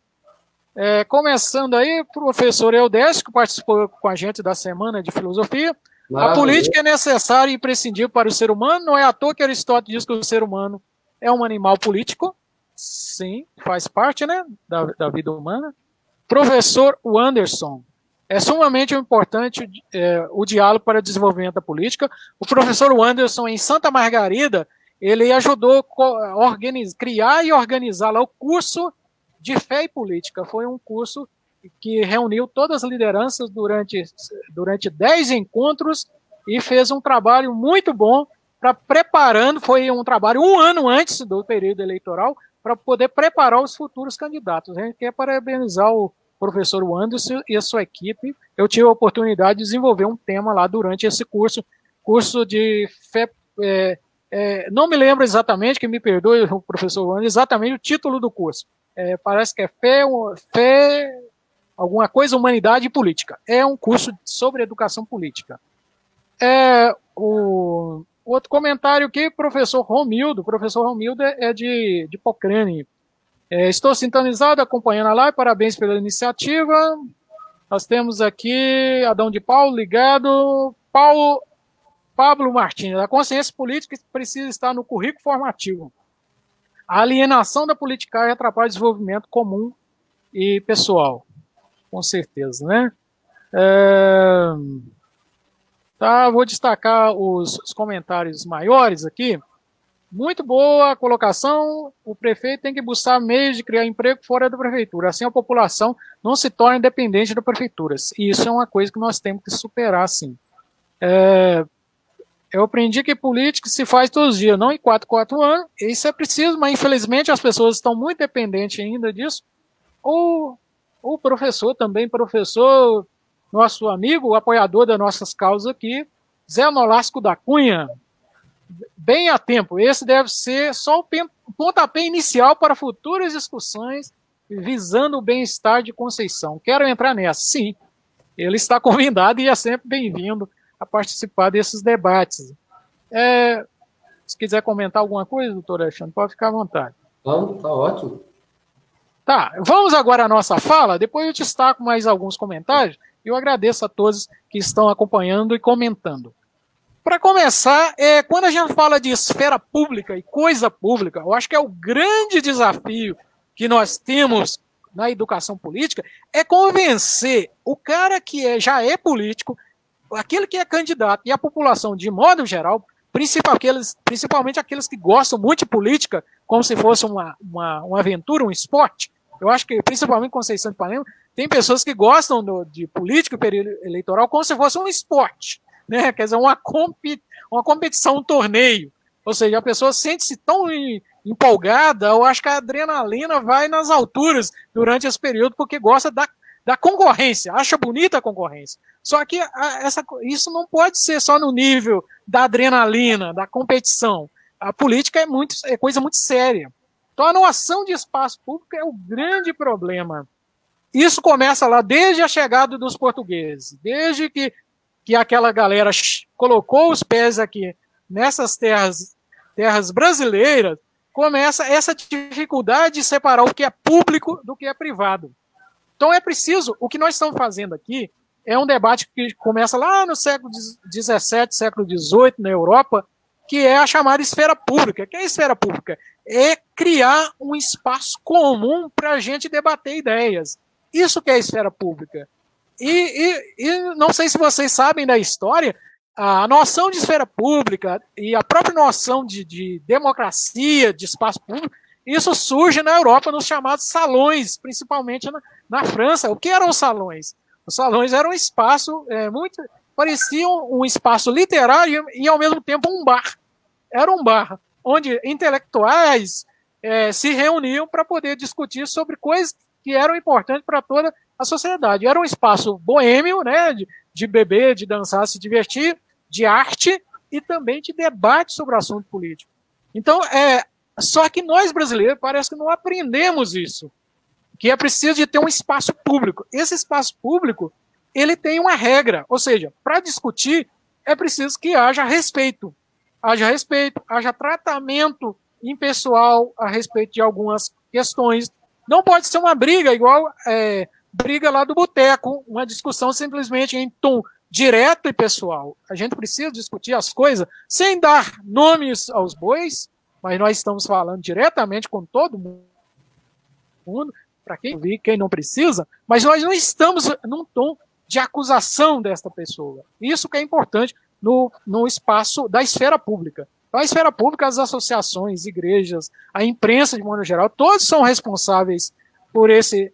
começando aí, o professor Eudécio, que participou com a gente da Semana de Filosofia. Maravilha. A política é necessária e imprescindível para o ser humano. Não é à toa que Aristóteles diz que o ser humano é um animal político. Sim, faz parte, né, da vida humana. Professor Wanderson, é sumamente importante o diálogo para o desenvolvimento da política. O professor Wanderson, em Santa Margarida, ele ajudou a criar e organizar lá o curso de Fé e Política. Foi um curso que reuniu todas as lideranças durante 10 encontros e fez um trabalho muito bom preparando, foi um trabalho 1 ano antes do período eleitoral, para poder preparar os futuros candidatos. A gente quer parabenizar o professor Wanderson e a sua equipe. Eu tive a oportunidade de desenvolver um tema lá durante esse curso de fé. Não me lembro exatamente, que me perdoe o professor Wanderson, exatamente o título do curso. Parece que é fé, alguma coisa, humanidade e política. É um curso sobre educação política. O outro comentário aqui, professor Romildo. O professor Romildo é de Pocrane. Estou sintonizado, acompanhando a live, parabéns pela iniciativa. Nós temos aqui Adão de Paulo ligado. Pablo Martins, a consciência política precisa estar no currículo formativo. A alienação da politicagem atrapalha o desenvolvimento comum e pessoal. Com certeza, né? Vou destacar os comentários maiores aqui. Muito boa a colocação. O prefeito tem que buscar meios de criar emprego fora da prefeitura. Assim a população não se torna dependente da prefeitura. E isso é uma coisa que nós temos que superar, sim. Eu aprendi que política se faz todos os dias, não em 4 anos. Isso é preciso, mas infelizmente as pessoas estão muito dependentes ainda disso. O professor também, nosso amigo, o apoiador das nossas causas aqui, Zé Nolasco da Cunha, bem a tempo. Esse deve ser só o pontapé inicial para futuras discussões visando o bem-estar de Conceição. Quero entrar nessa. Sim, ele está convidado e é sempre bem-vindo a participar desses debates. Se quiser comentar alguma coisa, doutor Alexandre, pode ficar à vontade. Não, tá ótimo. Tá, vamos agora à nossa fala, depois eu destaco mais alguns comentários e eu agradeço a todos que estão acompanhando e comentando. Para começar, quando a gente fala de esfera pública e coisa pública, eu acho que é o grande desafio que nós temos na educação política é convencer o cara que já é político, aquele que é candidato e a população de modo geral, principalmente aqueles que gostam muito de política, como se fosse uma aventura, um esporte. Eu acho que, principalmente em Conceição de Ipanema, tem pessoas que gostam de política e período eleitoral como se fosse um esporte, né? Quer dizer, uma competição, um torneio. Ou seja, a pessoa sente-se tão empolgada, eu acho que a adrenalina vai nas alturas durante esse período, porque gosta da concorrência, acha bonita a concorrência. Só que isso não pode ser só no nível da adrenalina, da competição. A política é coisa muito séria. Então a noção de espaço público é o grande problema. Isso começa lá desde a chegada dos portugueses, desde que aquela galera colocou os pés aqui nessas terras brasileiras, começa essa dificuldade de separar o que é público do que é privado. Então é preciso, o que nós estamos fazendo aqui é um debate que começa lá no século XVII, século XVIII, na Europa, que é a chamada esfera pública. O que é a esfera pública? É criar um espaço comum para a gente debater ideias. Isso que é a esfera pública. E não sei se vocês sabem da história, a noção de esfera pública e a própria noção de democracia, de espaço público, isso surge na Europa nos chamados salões, principalmente na França. O que eram os salões? Os salões eram um espaço pareciam um espaço literário e ao mesmo tempo um bar. Era um bar onde intelectuais se reuniam para poder discutir sobre coisas que eram importantes para toda a sociedade. Era um espaço boêmio, né, de beber, de dançar, se divertir, de arte e também de debate sobre o assunto político. Então, só que nós brasileiros parece que não aprendemos isso, que é preciso de ter um espaço público. Esse espaço público, ele tem uma regra, ou seja, para discutir é preciso que haja respeito, haja tratamento impessoal a respeito de algumas questões. Não pode ser uma briga igual briga lá do boteco, uma discussão simplesmente em tom direto e pessoal. A gente precisa discutir as coisas sem dar nomes aos bois, mas nós estamos falando diretamente com todo mundo, para quem vi, quem não precisa, mas nós não estamos num tom de acusação desta pessoa. Isso que é importante no espaço da esfera pública. Então, a esfera pública, as associações, igrejas, a imprensa de modo geral, todos são responsáveis por esse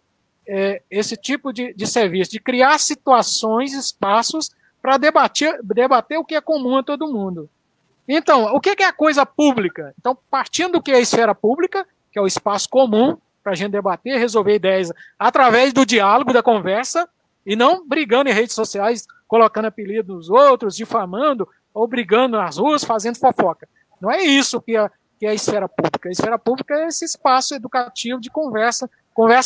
tipo de serviço, de criar situações, espaços para debater o que é comum a todo mundo. Então, o que é a coisa pública? Então, partindo do que é a esfera pública, que é o espaço comum para a gente debater, resolver ideias através do diálogo, da conversa, e não brigando em redes sociais, colocando apelido nos outros, difamando, ou brigando nas ruas, fazendo fofoca. Não é isso que é a esfera pública. A esfera pública é esse espaço educativo de conversa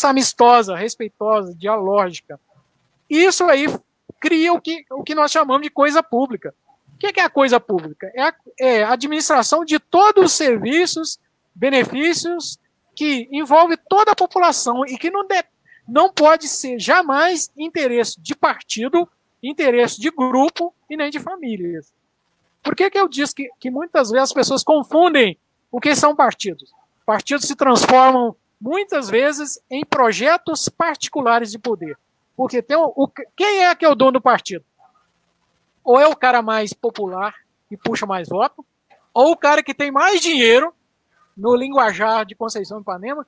amistosa, respeitosa, dialógica. Isso aí cria o que nós chamamos de coisa pública. O que é a coisa pública? É a administração de todos os serviços, benefícios que envolve toda a população e que não pode ser jamais interesse de partido, interesse de grupo e nem de famílias. Por que eu disse que muitas vezes as pessoas confundem o que são partidos? Partidos se transformam muitas vezes em projetos particulares de poder. Porque quem é que é o dono do partido? Ou é o cara mais popular e puxa mais voto, ou o cara que tem mais dinheiro, no linguajar de Conceição de Ipanema,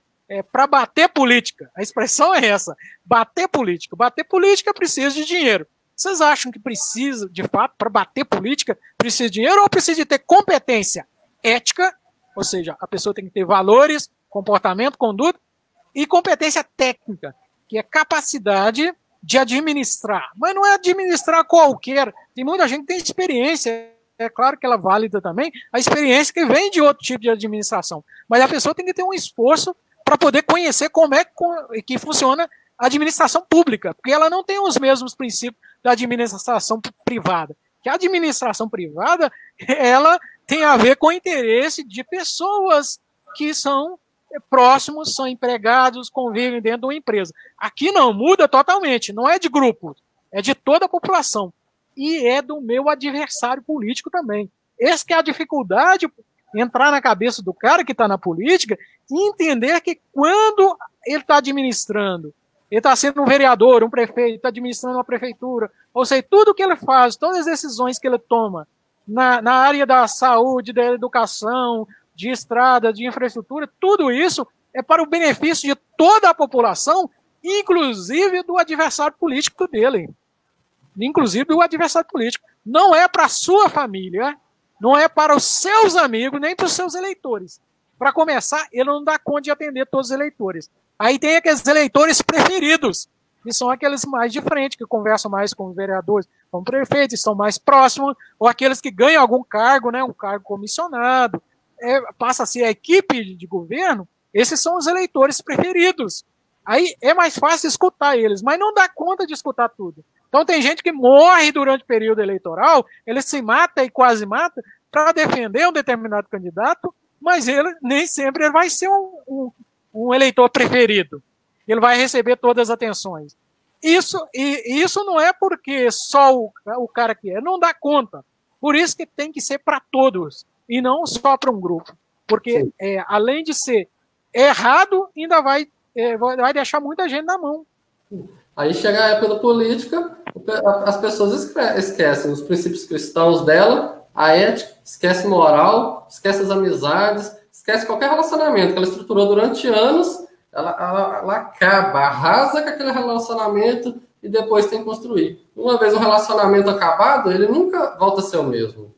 para bater política. A expressão é essa, bater política. Bater política precisa de dinheiro. Vocês acham que precisa, de fato, para bater política, precisa de dinheiro ou precisa de ter competência ética, ou seja, a pessoa tem que ter valores, comportamento, conduta, e competência técnica, que é capacidade de administrar. Mas não é administrar qualquer. Tem muita gente que tem experiência, é claro que ela é válida também, a experiência que vem de outro tipo de administração. Mas a pessoa tem que ter um esforço para poder conhecer como é que funciona a administração pública, porque ela não tem os mesmos princípios da administração privada. Que a administração privada, ela tem a ver com o interesse de pessoas que são próximos, são empregados, convivem dentro de uma empresa. Aqui não, muda totalmente, não é de grupo, é de toda a população. E é do meu adversário político também. Essa que é a dificuldade, entrar na cabeça do cara que está na política e entender que quando ele está administrando. Ele está sendo um vereador, um prefeito, está administrando uma prefeitura. Ou seja, tudo que ele faz, todas as decisões que ele toma na área da saúde, da educação, de estrada, de infraestrutura, tudo isso é para o benefício de toda a população, inclusive do adversário político dele. Inclusive do adversário político. Não é para a sua família, não é para os seus amigos, nem para os seus eleitores. Para começar, ele não dá conta de atender todos os eleitores. Aí tem aqueles eleitores preferidos, que são aqueles mais de frente, que conversam mais com os vereadores, com o prefeito, estão mais próximos, ou aqueles que ganham algum cargo, né, um cargo comissionado, passa a ser a equipe de governo, esses são os eleitores preferidos. Aí é mais fácil escutar eles, mas não dá conta de escutar tudo. Então tem gente que morre durante o período eleitoral, ele se mata e quase mata para defender um determinado candidato, mas ele nem sempre ele vai ser um eleitor preferido. Ele vai receber todas as atenções. Isso não é porque só o cara que não dá conta. Por isso que tem que ser para todos, e não só para um grupo. Porque, além de ser errado, ainda vai deixar muita gente na mão. Aí chega a época da política, as pessoas esquecem os princípios cristãos dela, a ética, esquece moral, esquece as amizades, esquece qualquer relacionamento que ela estruturou durante anos, ela acaba, arrasa com aquele relacionamento e depois tem que construir. Uma vez o relacionamento acabado, ele nunca volta a ser o mesmo.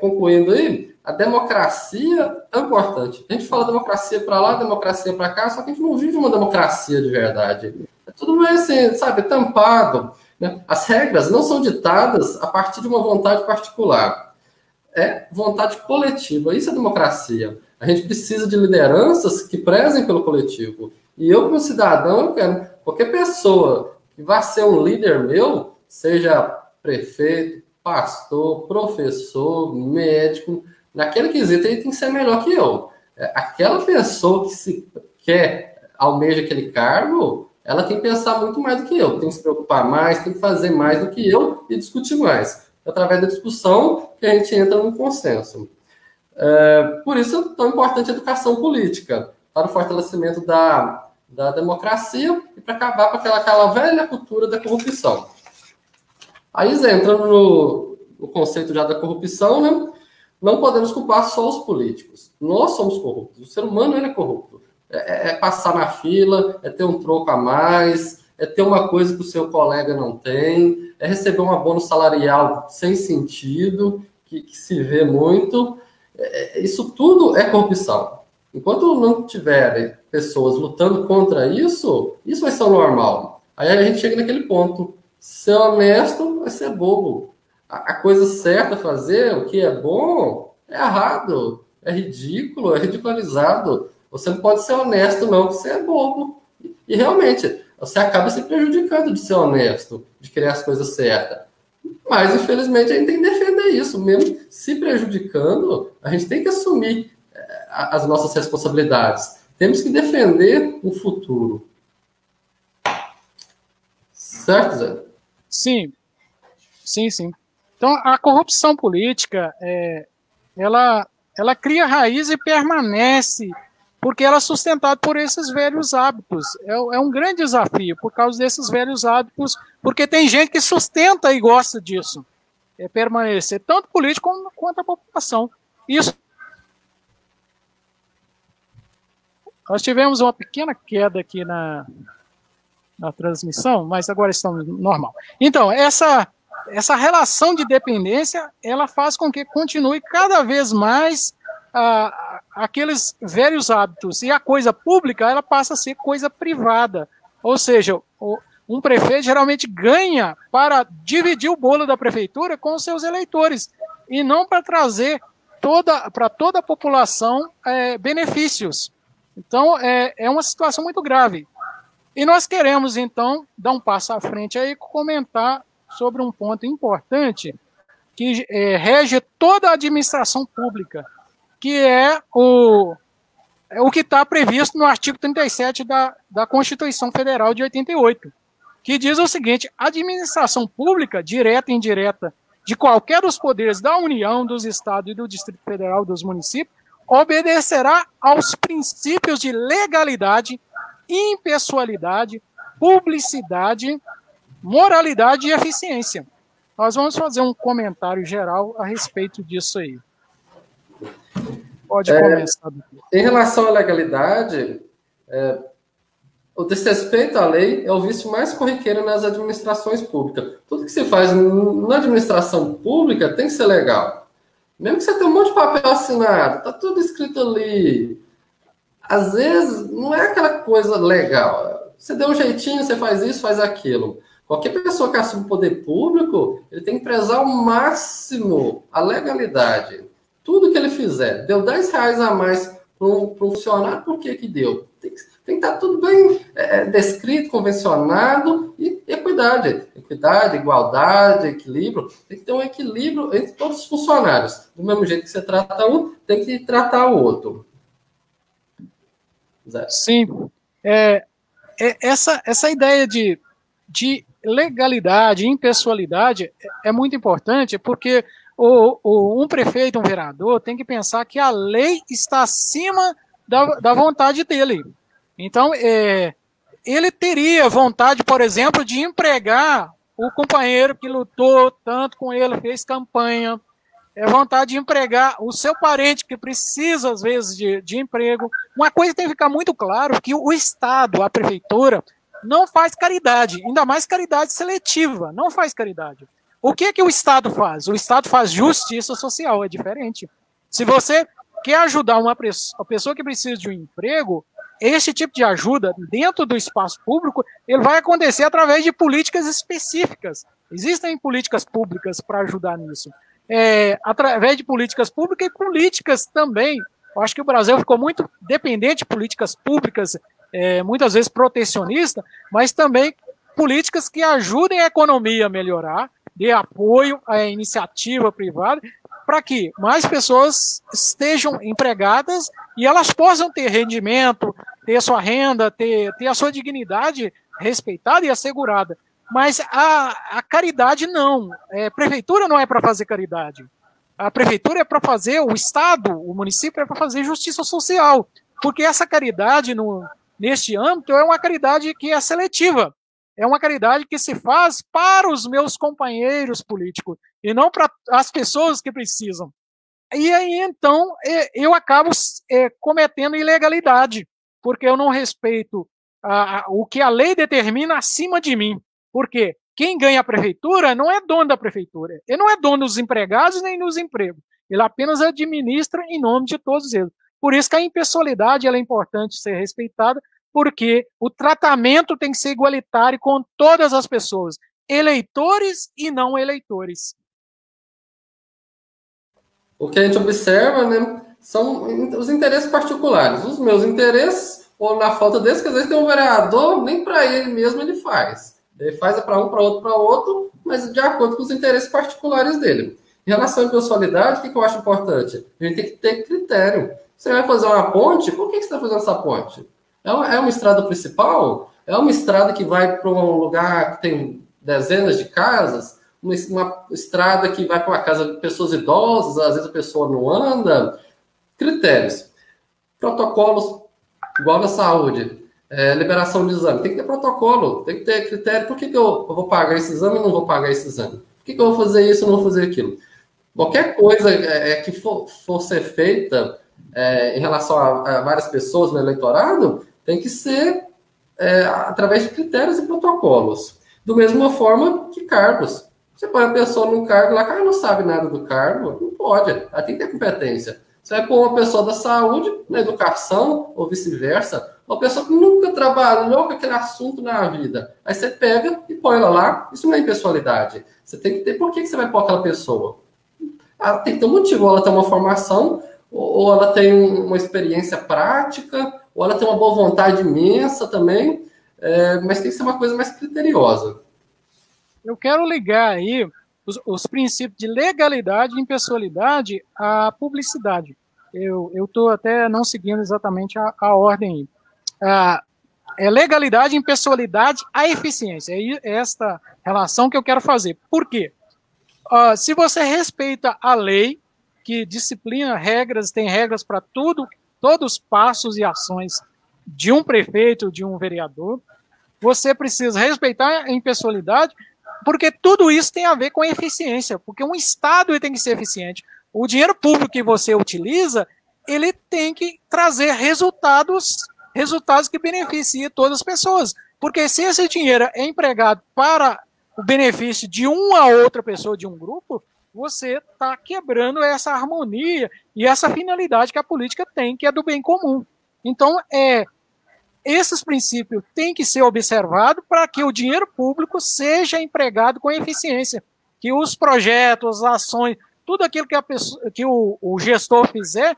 Concluindo aí, a democracia é importante. A gente fala democracia para lá, democracia para cá, só que a gente não vive uma democracia de verdade. É tudo meio assim, sabe, tampado. Né? As regras não são ditadas a partir de uma vontade particular. É vontade coletiva. Isso é democracia. A gente precisa de lideranças que prezem pelo coletivo. E eu, como cidadão, eu quero qualquer pessoa que vá ser um líder meu, seja prefeito, pastor, professor, médico, naquele quesito ele tem que ser melhor que eu. Aquela pessoa que almeja aquele cargo, ela tem que pensar muito mais do que eu, tem que se preocupar mais, tem que fazer mais do que eu e discutir mais. Através da discussão que a gente entra num consenso. Por isso é tão importante a educação política, para o fortalecimento da democracia e para acabar com aquela velha cultura da corrupção. Aí, entrando no conceito já da corrupção, né? Não podemos culpar só os políticos. Nós somos corruptos. O ser humano ele é corrupto. É passar na fila, é ter um troco a mais, é ter uma coisa que o seu colega não tem, é receber um abono salarial sem sentido, que se vê muito. Isso tudo é corrupção. Enquanto não tiverem pessoas lutando contra isso, isso vai ser o normal. Aí a gente chega naquele ponto. Ser honesto vai ser bobo. A coisa certa a fazer, o que é bom, é errado, é ridículo, é ridicularizado. Você não pode ser honesto, não, você é bobo. E realmente, você acaba se prejudicando de ser honesto, de querer as coisas certas. Mas, infelizmente, a gente tem que defender isso. Mesmo se prejudicando, a gente tem que assumir as nossas responsabilidades. Temos que defender o futuro. Certo, Zé? Sim. Então, a corrupção política, ela cria raiz e permanece, porque ela é sustentada por esses velhos hábitos. É um grande desafio, por causa desses velhos hábitos, porque tem gente que sustenta e gosta disso. Permanecer, tanto político quanto a população. Isso. Nós tivemos uma pequena queda aqui na transmissão, mas agora estamos normal. Então, essa relação de dependência, ela faz com que continue cada vez mais aqueles velhos hábitos, e a coisa pública, ela passa a ser coisa privada. Ou seja, um prefeito geralmente ganha para dividir o bolo da prefeitura com os seus eleitores, e não para trazer para toda a população benefícios. Então, é uma situação muito grave. E nós queremos, então, dar um passo à frente aí e comentar sobre um ponto importante que rege toda a administração pública, que é o que está previsto no artigo 37 da Constituição Federal de 88, que diz o seguinte: a administração pública, direta e indireta, de qualquer dos poderes da União, dos Estados e do Distrito Federal, dos municípios, obedecerá aos princípios de legalidade, impessoalidade, publicidade, moralidade e eficiência. Nós vamos fazer um comentário geral a respeito disso aí. Pode começar. Em relação à legalidade, o desrespeito à lei é o vício mais corriqueiro nas administrações públicas. Tudo que se faz na administração pública tem que ser legal. Mesmo que você tenha um monte de papel assinado, tá tudo escrito ali. Às vezes, não é aquela coisa legal. Você deu um jeitinho, você faz isso, faz aquilo. Qualquer pessoa que assume o poder público, ele tem que prezar ao máximo a legalidade. Tudo que ele fizer. Deu R$10 a mais para um funcionário, por que deu? Tem que estar tudo bem descrito, convencionado, e equidade. Equidade, igualdade, equilíbrio. Tem que ter um equilíbrio entre todos os funcionários. Do mesmo jeito que você trata um, tem que tratar o outro. Zé. Sim. Essa ideia de legalidade, impessoalidade é muito importante, porque um prefeito, um vereador, tem que pensar que a lei está acima da vontade dele. Então, ele teria vontade, por exemplo, de empregar o companheiro que lutou tanto com ele, fez campanha, vontade de empregar o seu parente que precisa, às vezes, de emprego. Uma coisa tem que ficar muito claro, que o Estado, a prefeitura, não faz caridade, ainda mais caridade seletiva, não faz caridade. O que o Estado faz? O Estado faz justiça social, é diferente. Se você quer ajudar uma pessoa que precisa de um emprego, esse tipo de ajuda dentro do espaço público, ele vai acontecer através de políticas específicas. Existem políticas públicas para ajudar nisso. Através de políticas públicas e políticas também. Eu acho que o Brasil ficou muito dependente de políticas públicas, muitas vezes protecionistas, mas também políticas que ajudem a economia a melhorar, dê apoio à iniciativa privada, para que mais pessoas estejam empregadas e elas possam ter rendimento, ter sua renda, ter a sua dignidade respeitada e assegurada. Mas a caridade não. Prefeitura não é para fazer caridade. A prefeitura é para fazer, o Estado, o município é para fazer justiça social. Porque essa caridade, neste âmbito, é uma caridade que é seletiva. É uma caridade que se faz para os meus companheiros políticos e não para as pessoas que precisam. E aí, então, eu acabo cometendo ilegalidade, porque eu não respeito o que a lei determina acima de mim. Porque quem ganha a prefeitura não é dono da prefeitura. Ele não é dono dos empregados nem dos empregos. Ele apenas administra em nome de todos eles. Por isso que a impessoalidade ela é importante ser respeitada, porque o tratamento tem que ser igualitário com todas as pessoas, eleitores e não eleitores. O que a gente observa, né, são os interesses particulares. Os meus interesses, ou na falta desse, que às vezes tem um vereador, nem para ele mesmo ele faz. Ele faz para um, para outro, mas de acordo com os interesses particulares dele. Em relação à impessoalidade, o que eu acho importante? A gente tem que ter critério. Você vai fazer uma ponte, por que você está fazendo essa ponte? É uma estrada principal? É uma estrada que vai para um lugar que tem dezenas de casas? Uma estrada que vai para uma casa de pessoas idosas, às vezes a pessoa não anda? Critérios. Protocolos, igual na saúde. Liberação de exame. Tem que ter protocolo, tem que ter critério. Por que eu vou pagar esse exame e não vou pagar esse exame? Por que eu vou fazer isso e não vou fazer aquilo? Qualquer coisa que for ser feita em relação a várias pessoas no eleitorado, tem que ser através de critérios e protocolos. Do mesma forma que cargos. Você põe a pessoa num cargo lá, cara não sabe nada do cargo, não pode, ela tem que ter competência. Você vai pôr uma pessoa da saúde, na educação, ou vice-versa, uma pessoa que nunca trabalhou com aquele assunto na vida. Aí você pega e põe ela lá, isso não é impessoalidade. Você tem que ter, por que você vai pôr aquela pessoa? Ela tem que ter um motivo, ou ela tem uma formação, ou ela tem uma experiência prática, ou ela tem uma boa vontade imensa também, mas tem que ser uma coisa mais criteriosa. Eu quero ligar aí os princípios de legalidade e impessoalidade à publicidade. Eu estou até não seguindo exatamente a ordem aí. Legalidade e impessoalidade à eficiência. É esta relação que eu quero fazer. Por quê? Se você respeita a lei, que disciplina regras, tem regras para tudo, todos os passos e ações de um prefeito, de um vereador. Você precisa respeitar a impessoalidade, porque tudo isso tem a ver com eficiência, porque um Estado tem que ser eficiente. O dinheiro público que você utiliza, ele tem que trazer resultados que beneficiem todas as pessoas. Porque se esse dinheiro é empregado para o benefício de uma outra pessoa, de um grupo, você está quebrando essa harmonia e essa finalidade que a política tem, que é do bem comum. Então, esses princípios têm que ser observados para que o dinheiro público seja empregado com eficiência, que os projetos, as ações, tudo aquilo que o gestor fizer,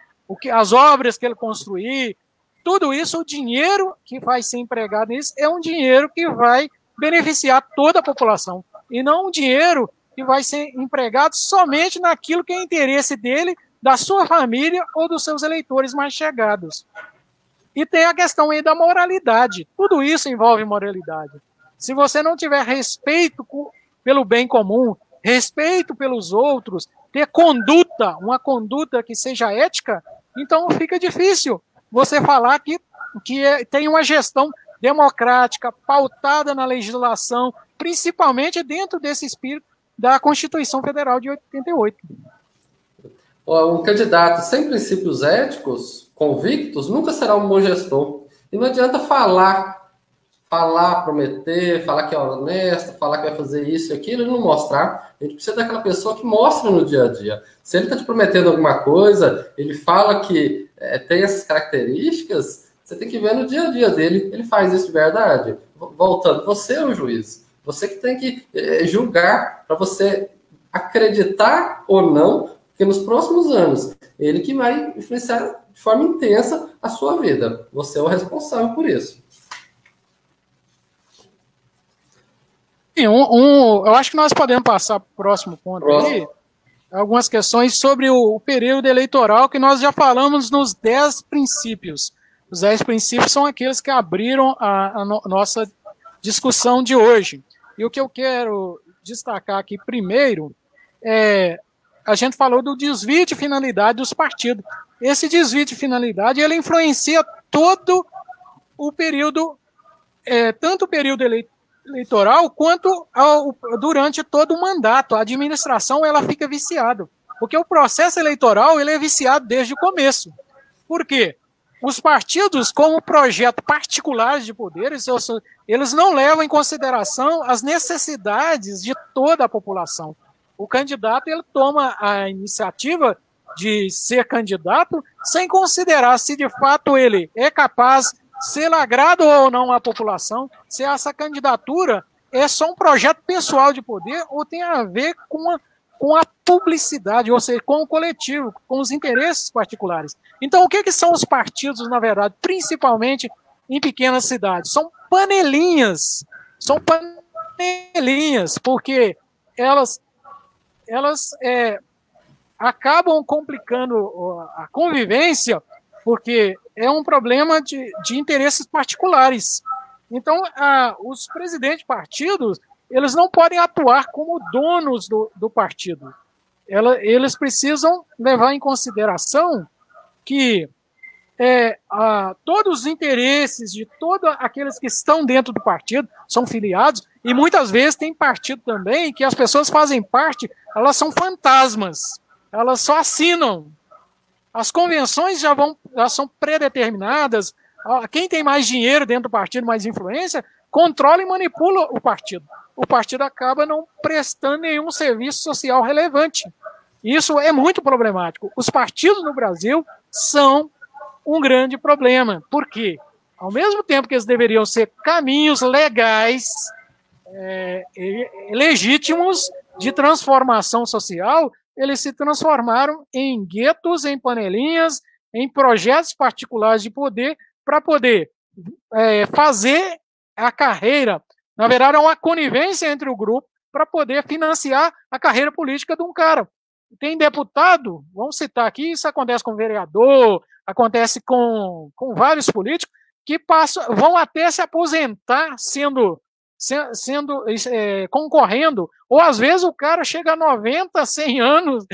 as obras que ele construir, tudo isso, o dinheiro que vai ser empregado nisso é um dinheiro que vai beneficiar toda a população, e não um dinheiro que vai ser empregado somente naquilo que é interesse dele, da sua família ou dos seus eleitores mais chegados. E tem a questão aí da moralidade. Tudo isso envolve moralidade. Se você não tiver respeito pelo bem comum, respeito pelos outros, ter uma conduta que seja ética, então fica difícil você falar que tem uma gestão democrática, pautada na legislação, principalmente dentro desse espírito da Constituição Federal de 88. Um candidato sem princípios éticos, convictos, nunca será um bom gestor. E não adianta falar, prometer, falar que é honesto, falar que vai fazer isso e aquilo e não mostrar. A gente precisa daquela pessoa que mostra no dia a dia. Se ele está te prometendo alguma coisa, ele fala que tem essas características, você tem que ver no dia a dia dele, ele faz isso de verdade. Voltando, você é o juiz. Você que tem que julgar para você acreditar ou não, porque nos próximos anos, ele que vai influenciar de forma intensa a sua vida. Você é o responsável por isso. Eu acho que nós podemos passar para o próximo ponto aí, algumas questões sobre o período eleitoral, que nós já falamos nos 10 princípios. Os 10 princípios são aqueles que abriram a nossa discussão de hoje. E o que eu quero destacar aqui primeiro a gente falou do desvio de finalidade dos partidos. Esse desvio de finalidade, ele influencia todo o período, tanto o período eleitoral, quanto durante todo o mandato. A administração, ela fica viciada. Porque o processo eleitoral, ele é viciado desde o começo. Por quê? Os partidos, como projeto particulares de poder, eles não levam em consideração as necessidades de toda a população. O candidato, ele toma a iniciativa de ser candidato sem considerar se de fato ele é capaz, se ele agrada ou não à população, se essa candidatura é só um projeto pessoal de poder ou tem a ver com a publicidade, ou seja, com o coletivo, com os interesses particulares. Então, o que são os partidos, na verdade, principalmente em pequenas cidades? São panelinhas, porque elas acabam complicando a convivência, porque é um problema de interesses particulares. Então, os presidentes de partidos, eles não podem atuar como donos do partido. Eles precisam levar em consideração que todos os interesses de todos aqueles que estão dentro do partido são filiados, e muitas vezes tem partido também que as pessoas fazem parte, elas são fantasmas, elas só assinam. As convenções já são predeterminadas, quem tem mais dinheiro dentro do partido, mais influência, controla e manipula o partido. O partido acaba não prestando nenhum serviço social relevante. Isso é muito problemático. Os partidos no Brasil são um grande problema. Por quê? Ao mesmo tempo que eles deveriam ser caminhos legais, legítimos de transformação social, eles se transformaram em guetos, em panelinhas, em projetos particulares de poder para poder fazer a carreira. Na verdade, é uma conivência entre o grupo para poder financiar a carreira política de um cara. Tem deputado, vamos citar aqui, isso acontece com vereador, acontece com vários políticos, que vão até se aposentar concorrendo, ou às vezes o cara chega a 90, 100 anos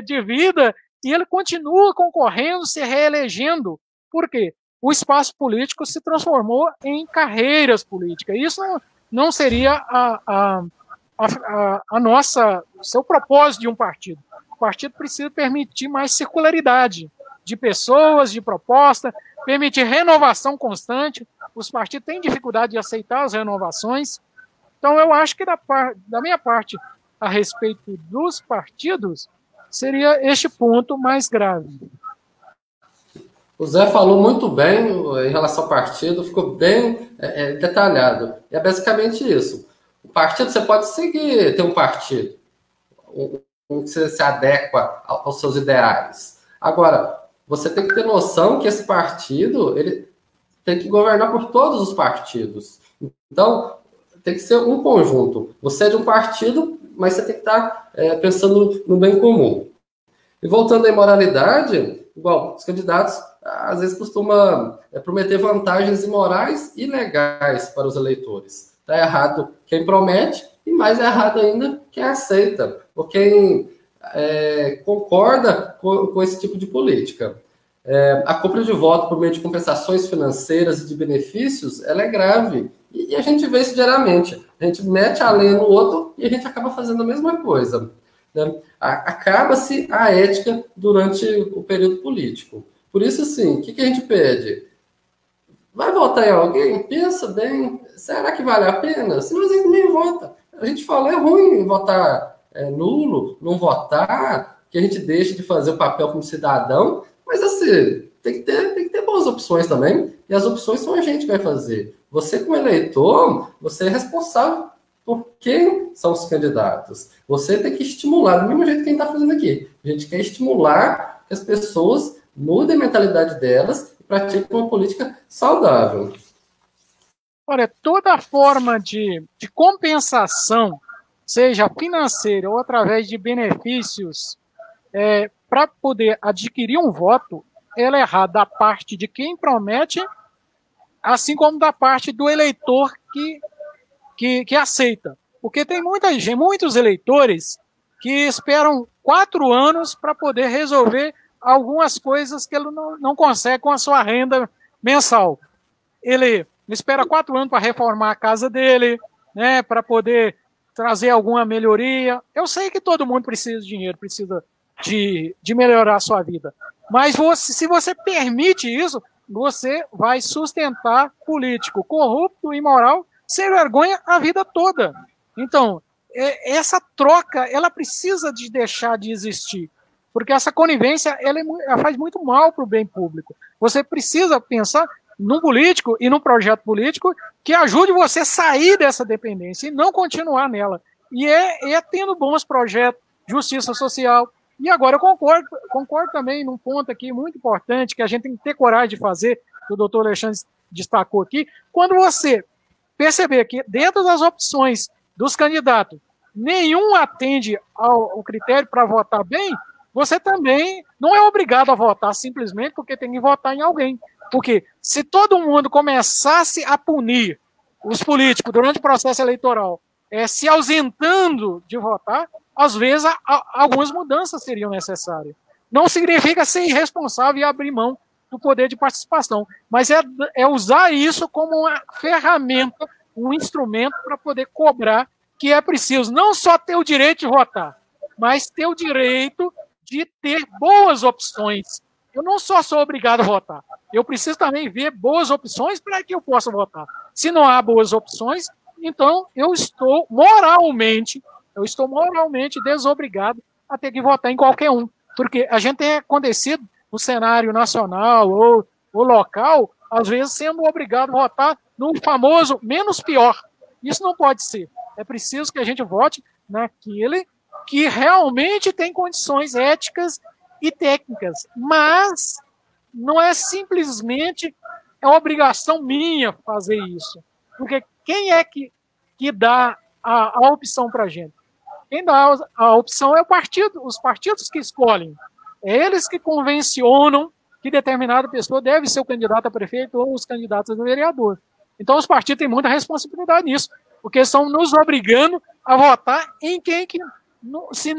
de vida e ele continua concorrendo, se reelegendo. Por quê? O espaço político se transformou em carreiras políticas. Isso não seria o seu propósito de um partido. O partido precisa permitir mais circularidade de pessoas, de proposta, permitir renovação constante. Os partidos têm dificuldade de aceitar as renovações. Então, eu acho que da minha parte, a respeito dos partidos, seria este ponto mais grave. O Zé falou muito bem em relação ao partido, ficou bem detalhado. E é basicamente isso. O partido, você pode seguir, ter um partido, que você se adequa aos seus ideais. Agora, você tem que ter noção que esse partido, ele tem que governar por todos os partidos. Então, tem que ser um conjunto. Você é de um partido, mas você tem que estar pensando no bem comum. E voltando à imoralidade, igual, os candidatos às vezes costumam prometer vantagens imorais e legais para os eleitores. Está errado quem promete e mais errado ainda quem aceita, ou quem concorda com esse tipo de política. A compra de voto por meio de compensações financeiras e de benefícios, ela é grave. E a gente vê isso diariamente. A gente mete a lenha no outro e a gente acaba fazendo a mesma coisa. Né? Acaba-se a ética durante o período político. Por isso, assim, o que a gente pede? Vai votar em alguém? Pensa bem. Será que vale a pena? Senão a gente nem vota. A gente fala, é ruim votar nulo, não votar, que a gente deixe de fazer o papel como cidadão. Mas, assim, tem que ter boas opções também. E as opções são a gente que vai fazer. Você, como eleitor, você é responsável por quem são os candidatos. Você tem que estimular, do mesmo jeito que a gente está fazendo aqui. A gente quer estimular que as pessoas mudem a mentalidade delas e pratiquem uma política saudável. Olha, toda forma de compensação, seja financeira ou através de benefícios, para poder adquirir um voto, ela é errada da parte de quem promete, assim como da parte do eleitor que aceita. Porque tem muitos eleitores que esperam 4 anos para poder resolver algumas coisas que ele não consegue com a sua renda mensal. Ele espera 4 anos para reformar a casa dele, né, para poder trazer alguma melhoria. Eu sei que todo mundo precisa de dinheiro, precisa de melhorar a sua vida. Mas se você permite isso, você vai sustentar político corrupto, imoral, sem vergonha a vida toda. Então, essa troca, ela precisa de deixar de existir. Porque essa conivência, ela faz muito mal para o bem público. Você precisa pensar num político e num projeto político que ajude você a sair dessa dependência e não continuar nela. E tendo bons projetos, justiça social. E agora eu concordo também num ponto aqui muito importante que a gente tem que ter coragem de fazer, que o doutor Alexandre destacou aqui. Quando você perceber que dentro das opções dos candidatos, nenhum atende ao critério para votar bem, você também não é obrigado a votar simplesmente porque tem que votar em alguém. Porque se todo mundo começasse a punir os políticos durante o processo eleitoral, se ausentando de votar, às vezes algumas mudanças seriam necessárias. Não significa ser irresponsável e abrir mão do poder de participação, mas é usar isso como uma ferramenta, um instrumento para poder cobrar que é preciso não só ter o direito de votar, mas ter o direito de ter boas opções. Eu não só sou obrigado a votar, eu preciso também ver boas opções para que eu possa votar. Se não há boas opções, então eu estou moralmente desobrigado a ter que votar em qualquer um. Porque a gente tem acontecido no cenário nacional ou local, às vezes sendo obrigado a votar no famoso menos pior. Isso não pode ser. É preciso que a gente vote naquele que realmente tem condições éticas e técnicas. Mas não é simplesmente obrigação minha fazer isso. Porque quem é que dá a opção para a gente? Quem dá a opção é o partido, os partidos que escolhem. É eles que convencionam que determinada pessoa deve ser o candidato a prefeito ou os candidatos a vereador. Então os partidos têm muita responsabilidade nisso, porque estão nos obrigando a votar em quem que se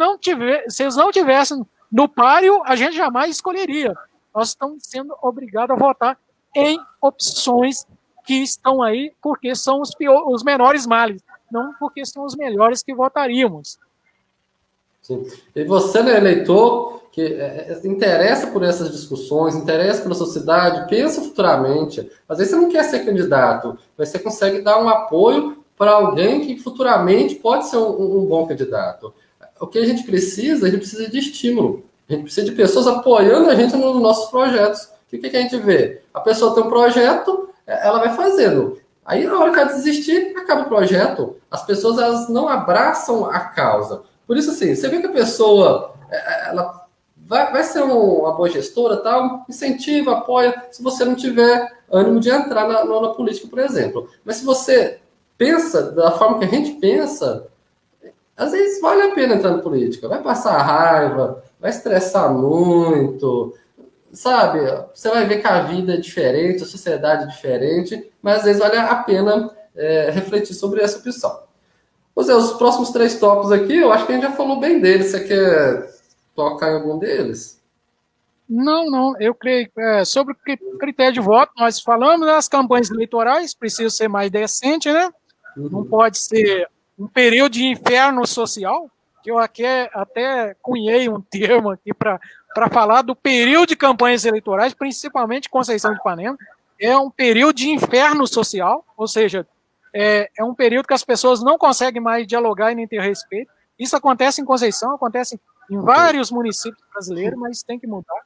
eles não tivessem no páreo, a gente jamais escolheria. Nós estamos sendo obrigados a votar em opções que estão aí porque são os menores males, não porque são os melhores que votaríamos. Sim. E você, né, eleitor, que interessa por essas discussões, interessa pela sociedade, pensa futuramente. Às vezes você não quer ser candidato, mas você consegue dar um apoio para alguém que futuramente pode ser um bom candidato. O que a gente precisa de estímulo. A gente precisa de pessoas apoiando a gente nos nossos projetos. O que a gente vê? A pessoa tem um projeto, ela vai fazendo. Aí, na hora que ela desistir, acaba o projeto. As pessoas, elas não abraçam a causa. Por isso, assim, você vê que a pessoa ela vai ser uma boa gestora, tal, incentiva, apoia, se você não tiver ânimo de entrar na política, por exemplo. Mas se você pensa da forma que a gente pensa, às vezes vale a pena entrar na política. Vai passar raiva, vai estressar muito, sabe? Você vai ver que a vida é diferente, a sociedade é diferente, mas às vezes vale a pena refletir sobre essa opção. Pois é, os próximos 3 tópicos aqui, eu acho que a gente já falou bem deles. Você quer tocar em algum deles? Não. Eu creio sobre o critério de voto, nós falamos, as campanhas eleitorais precisam ser mais decentes, né? Uhum. Não pode ser um período de inferno social, que eu aqui até cunhei um termo aqui para falar do período de campanhas eleitorais, principalmente Conceição de Ipanema, é um período de inferno social, ou seja, é um período que as pessoas não conseguem mais dialogar e nem ter respeito. Isso acontece em Conceição, acontece em vários municípios brasileiros, mas tem que mudar.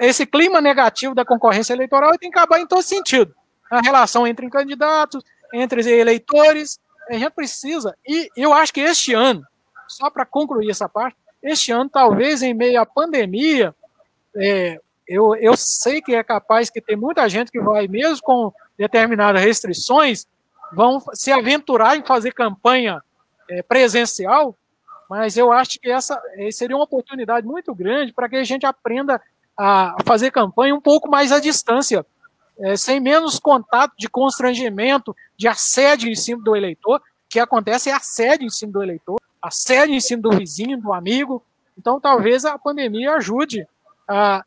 Esse clima negativo da concorrência eleitoral tem que acabar em todo sentido. A relação entre candidatos, entre eleitores, a gente precisa, e eu acho que este ano, só para concluir essa parte, este ano, talvez em meio à pandemia, eu sei que é capaz que tem muita gente que vai, mesmo com determinadas restrições, vão se aventurar em fazer campanha presencial, mas eu acho que essa seria uma oportunidade muito grande para que a gente aprenda a fazer campanha um pouco mais à distância, sem menos contato de constrangimento, de assédio em cima do eleitor. O que acontece é assédio em cima do eleitor, assédio em cima do vizinho, do amigo. Então, talvez a pandemia ajude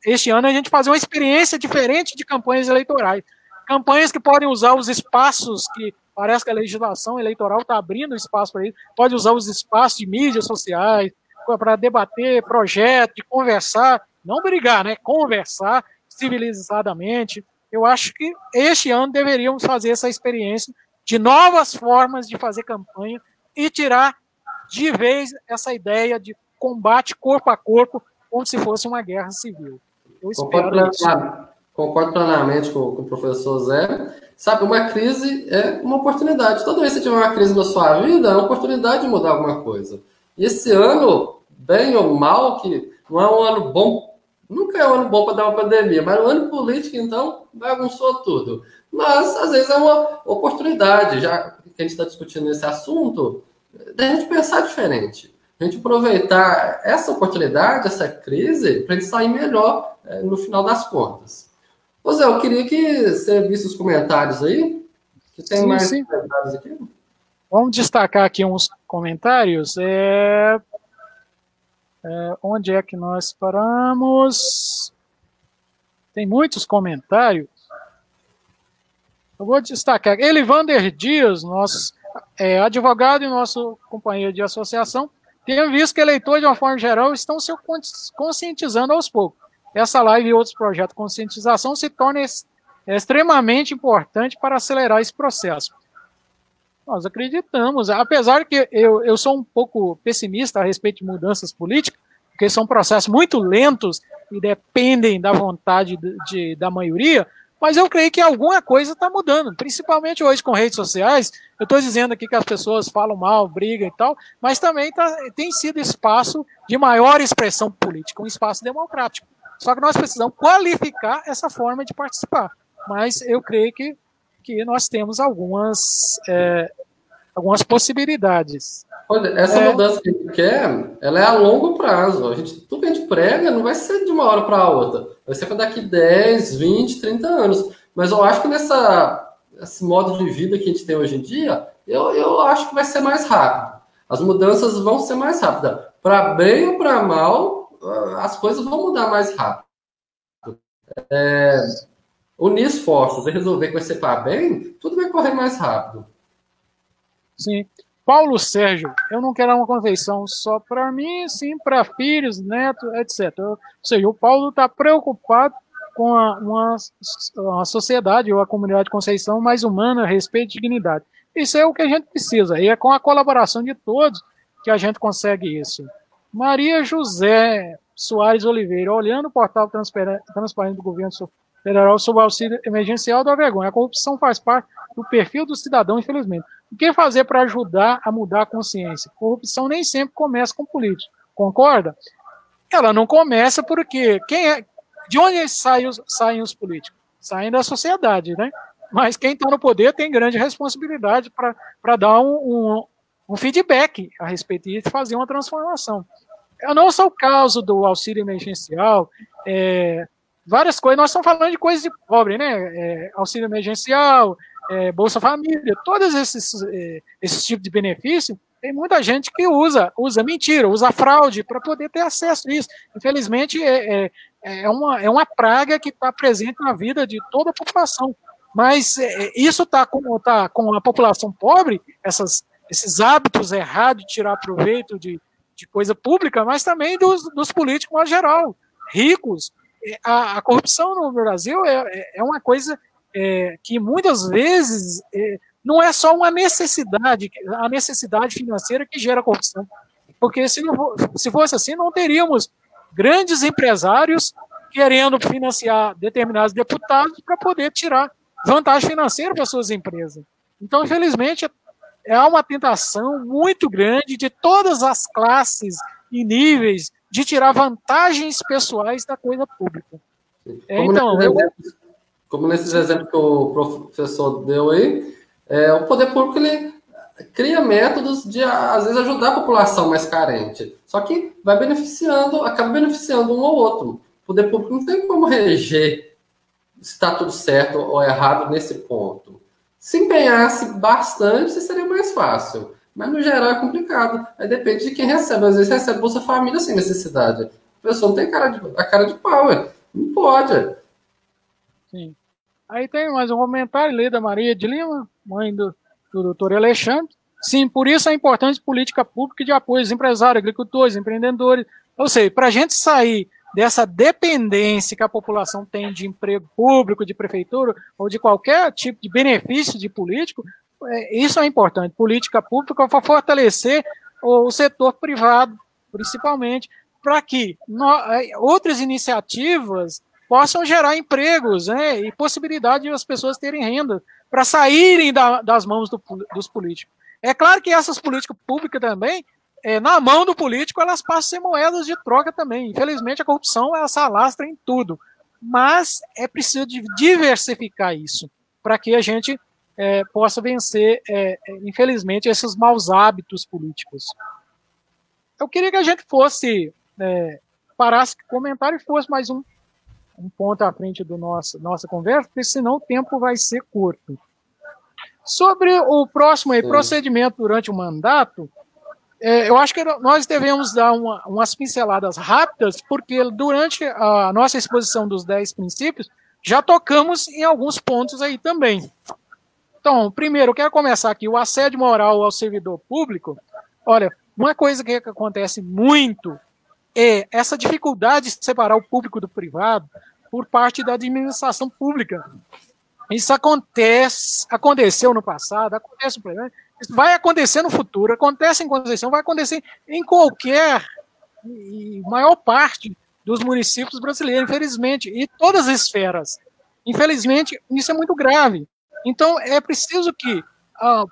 este ano a gente fazer uma experiência diferente de campanhas eleitorais. Campanhas que podem usar os espaços que parece que a legislação eleitoral está abrindo espaço para isso, pode usar os espaços de mídias sociais para debater projetos, de conversar, não brigar, né? Conversar civilizadamente. Eu acho que este ano deveríamos fazer essa experiência de novas formas de fazer campanha e tirar de vez essa ideia de combate corpo a corpo, como se fosse uma guerra civil. Eu espero isso. Concordo plenamente com o professor Zé. Sabe, uma crise é uma oportunidade. Toda vez que você tiver uma crise na sua vida, é uma oportunidade de mudar alguma coisa. E esse ano, bem ou mal, que não é um ano bom, nunca é um ano bom para dar uma pandemia, mas o ano político, então, bagunçou tudo. Mas, às vezes, é uma oportunidade, já que a gente está discutindo esse assunto, da gente pensar diferente. A gente aproveitar essa oportunidade, essa crise, para a gente sair melhor no final das contas. Ô Zé, eu queria que você visse os comentários aí, que tem mais comentários aqui. Vamos destacar aqui uns comentários. Onde é que nós paramos? Tem muitos comentários. Eu vou destacar. Elivander Dias, nosso advogado e nosso companheiro de associação, tem visto que eleitores, de uma forma geral, estão se conscientizando aos poucos. Essa live e outros projetos de conscientização se tornam extremamente importante para acelerar esse processo. Nós acreditamos, apesar que eu sou um pouco pessimista a respeito de mudanças políticas, porque são processos muito lentos e dependem da vontade da maioria, mas eu creio que alguma coisa está mudando, principalmente hoje com redes sociais. Eu estou dizendo aqui que as pessoas falam mal, brigam e tal, mas também tem sido espaço de maior expressão política, um espaço democrático. Só que nós precisamos qualificar essa forma de participar. Mas eu creio que nós temos algumas possibilidades. Olha, essa mudança que a gente quer, ela é a longo prazo. Tudo que a gente prega não vai ser de uma hora para a outra. Vai ser para daqui 10, 20, 30 anos. Mas eu acho que esse modo de vida que a gente tem hoje em dia, eu acho que vai ser mais rápido. As mudanças vão ser mais rápidas. Para bem ou para mal, as coisas vão mudar mais rápido. Unir esforços e resolver que vai ser para bem, tudo vai correr mais rápido. Sim. Paulo Sérgio, eu não quero uma Conceição só para mim, sim para filhos, netos, etc. Ou seja, o Paulo está preocupado com uma sociedade ou a comunidade de Conceição mais humana, respeito e dignidade. Isso é o que a gente precisa, e é com a colaboração de todos que a gente consegue isso. Maria José Soares Oliveira, olhando o portal transparente do governo federal sobre o auxílio emergencial, dá vergonha. A corrupção faz parte do perfil do cidadão, infelizmente. O que fazer para ajudar a mudar a consciência? Corrupção nem sempre começa com políticos. Concorda? Ela não começa porque de onde saem os políticos? Saem da sociedade, né? Mas quem está no poder tem grande responsabilidade para dar um feedback a respeito disso e fazer uma transformação. Não só o caso do auxílio emergencial, várias coisas. Nós estamos falando de coisas de pobre, né? Auxílio emergencial, Bolsa Família, todos esses tipos de benefício, tem muita gente que usa mentira, usa fraude para poder ter acesso a isso. Infelizmente, é uma praga que está presente na vida de toda a população. Mas isso está com a população pobre, esses hábitos errados de tirar proveito de coisa pública, mas também dos políticos em geral, ricos. A corrupção no Brasil é uma coisa que muitas vezes não é só uma necessidade, a necessidade financeira que gera corrupção. Porque se fosse assim, não teríamos grandes empresários querendo financiar determinados deputados para poder tirar vantagem financeira para suas empresas. Então, infelizmente, é uma tentação muito grande de todas as classes e níveis de tirar vantagens pessoais da coisa pública. Como nesses exemplos que o professor deu aí, o poder público ele cria métodos de, às vezes, ajudar a população mais carente. Só que acaba beneficiando um ou outro. O poder público não tem como reger se está tudo certo ou errado nesse ponto. Se empenhasse bastante, seria mais fácil. Mas, no geral, é complicado. Aí depende de quem recebe. Às vezes recebe Bolsa Família sem necessidade. A pessoa não tem a cara de pau. Não pode. Sim. Aí tem mais um comentário, Leda Maria de Lima, mãe do doutor Alexandre. Sim, por isso é importante política pública de apoio aos empresários, agricultores, empreendedores. Ou seja, para a gente sair dessa dependência que a população tem de emprego público, de prefeitura, ou de qualquer tipo de benefício de político, isso é importante. Política pública para fortalecer o setor privado, principalmente, para que outras iniciativas possam gerar empregos, né, e possibilidade de as pessoas terem renda para saírem das mãos dos políticos. É claro que essas políticas públicas também, na mão do político, elas passam a ser moedas de troca também. Infelizmente, a corrupção ela se alastra em tudo. Mas é preciso diversificar isso para que a gente possa vencer, infelizmente, esses maus hábitos políticos. Eu queria que a gente parasse de comentário e fosse mais um ponto à frente da nossa conversa, porque senão o tempo vai ser curto. Sobre o próximo procedimento durante o mandato, eu acho que nós devemos dar umas pinceladas rápidas, porque durante a nossa exposição dos 10 princípios, já tocamos em alguns pontos aí também. Então, primeiro, eu quero começar aqui, o assédio moral ao servidor público. Olha, uma coisa que acontece muito é essa dificuldade de separar o público do privado por parte da administração pública. Isso aconteceu no passado, acontece no presente, isso vai acontecer no futuro, acontece em Conceição, vai acontecer em maior parte dos municípios brasileiros, infelizmente, e todas as esferas. Infelizmente, isso é muito grave. Então, é preciso que,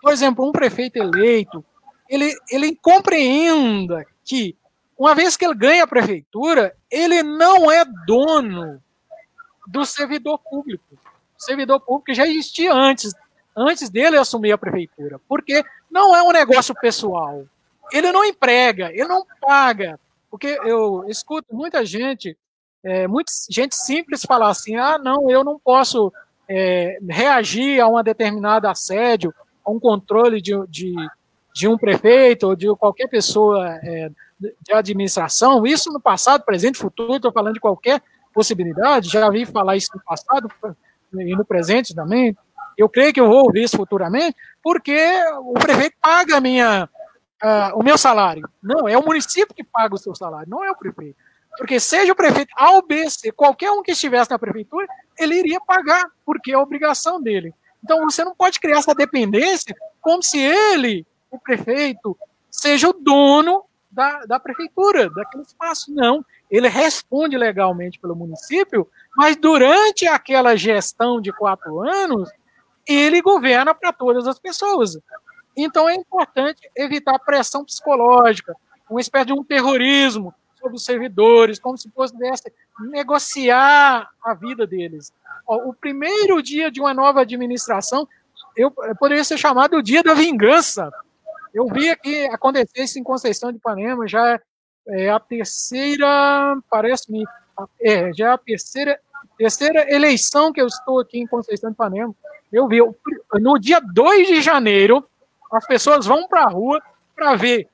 por exemplo, um prefeito eleito, ele compreenda que, uma vez que ele ganha a prefeitura, ele não é dono do servidor público. O servidor público já existia antes dele assumir a prefeitura, porque não é um negócio pessoal. Ele não emprega, ele não paga. Porque eu escuto muita gente simples falar assim, não, eu não posso reagir a uma determinada assédio, a um controle de um prefeito ou de qualquer pessoa de administração, isso no passado, presente, futuro, estou falando de qualquer possibilidade, já vi falar isso no passado e no presente também, eu creio que eu vou ouvir isso futuramente, porque o prefeito paga o meu salário. Não, é o município que paga o seu salário, não é o prefeito. Porque seja o prefeito A ou B, C, qualquer um que estivesse na prefeitura, ele iria pagar, porque é a obrigação dele. Então você não pode criar essa dependência como se ele, o prefeito, seja o dono da prefeitura, daquele espaço. Não, ele responde legalmente pelo município, mas durante aquela gestão de 4 anos, ele governa para todas as pessoas. Então é importante evitar pressão psicológica, uma espécie de um terrorismo sobre os servidores, como se pudesse negociar a vida deles. O primeiro dia de uma nova administração poderia ser chamado o dia da vingança. Eu vi aqui acontecer isso em Conceição de Ipanema, já é a terceira, parece-me, já é a terceira eleição que eu estou aqui em Conceição de Ipanema. Eu vi, no dia 2 de janeiro, as pessoas vão para a rua para ver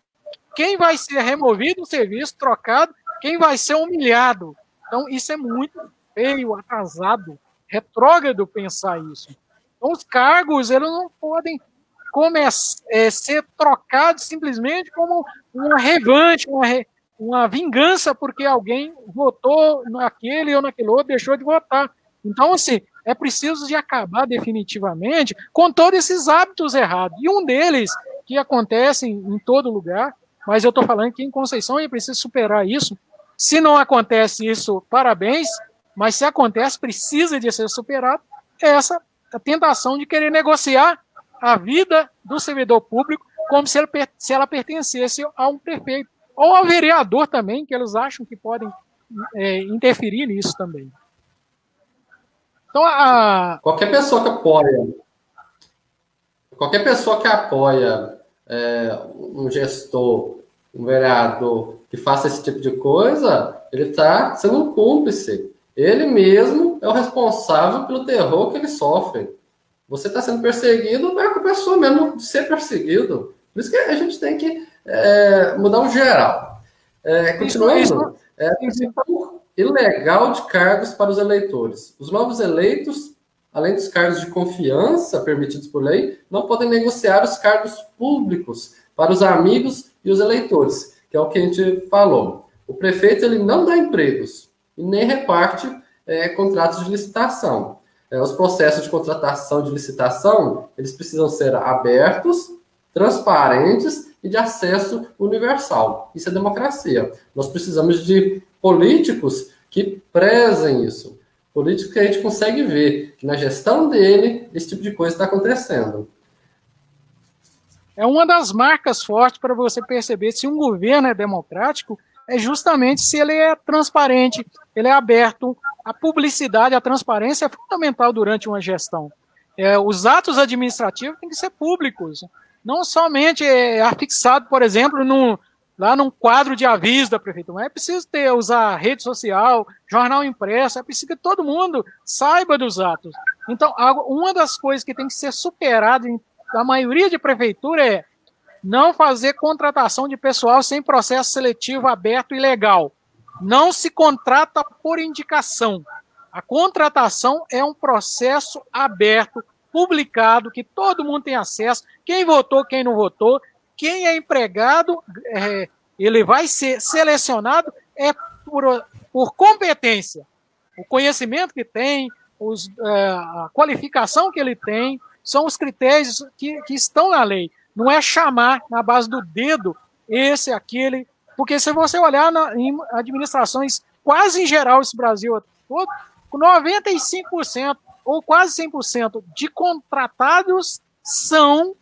quem vai ser removido do serviço, trocado, quem vai ser humilhado. Então, isso é muito feio, atrasado, retrógrado pensar isso. Então, os cargos, eles não podem ser trocados simplesmente como uma revanche, uma vingança, porque alguém votou naquele ou naquele outro, deixou de votar. Então, assim, é preciso de acabar definitivamente com todos esses hábitos errados. E um deles, que acontece em todo lugar, mas eu estou falando que em Conceição é preciso superar isso. Se não acontece isso, parabéns, mas se acontece, precisa de ser superado, é essa a tentação de querer negociar a vida do servidor público como se ela pertencesse a um prefeito, ou ao vereador também, que eles acham que podem interferir nisso também. Então, qualquer pessoa que apoia um gestor, um vereador que faça esse tipo de coisa, ele está sendo um cúmplice. Ele mesmo é o responsável pelo terror que ele sofre. Você está sendo perseguido, é com a pessoa mesmo de ser perseguido. Por isso que a gente tem que mudar o geral. Continuando, questão ilegal de cargos para os eleitores. Os novos eleitos, além dos cargos de confiança permitidos por lei, não podem negociar os cargos públicos para os amigos e os eleitores, que é o que a gente falou. O prefeito ele não dá empregos e nem reparte contratos de licitação. Os processos de contratação de licitação, eles precisam ser abertos, transparentes e de acesso universal. Isso é democracia. Nós precisamos de políticos que prezem isso. Políticos que a gente consegue ver que na gestão dele, esse tipo de coisa está acontecendo. É uma das marcas fortes para você perceber se um governo é democrático, é justamente se ele é transparente, ele é aberto. A publicidade, a transparência é fundamental durante uma gestão. Os atos administrativos têm que ser públicos, não somente afixado, por exemplo, lá num quadro de aviso da prefeitura. É preciso usar rede social, jornal impresso, é preciso que todo mundo saiba dos atos. Então, uma das coisas que tem que ser superada na maioria de prefeitura é não fazer contratação de pessoal sem processo seletivo aberto e legal. Não se contrata por indicação. A contratação é um processo aberto, publicado, que todo mundo tem acesso. Quem votou, quem não votou. Quem é empregado, ele vai ser selecionado por competência. O conhecimento que tem, a qualificação que ele tem, são os critérios que estão na lei. Não é chamar na base do dedo esse, aquele. Porque se você olhar em administrações quase em geral esse Brasil todo, 95% ou quase 100% de contratados são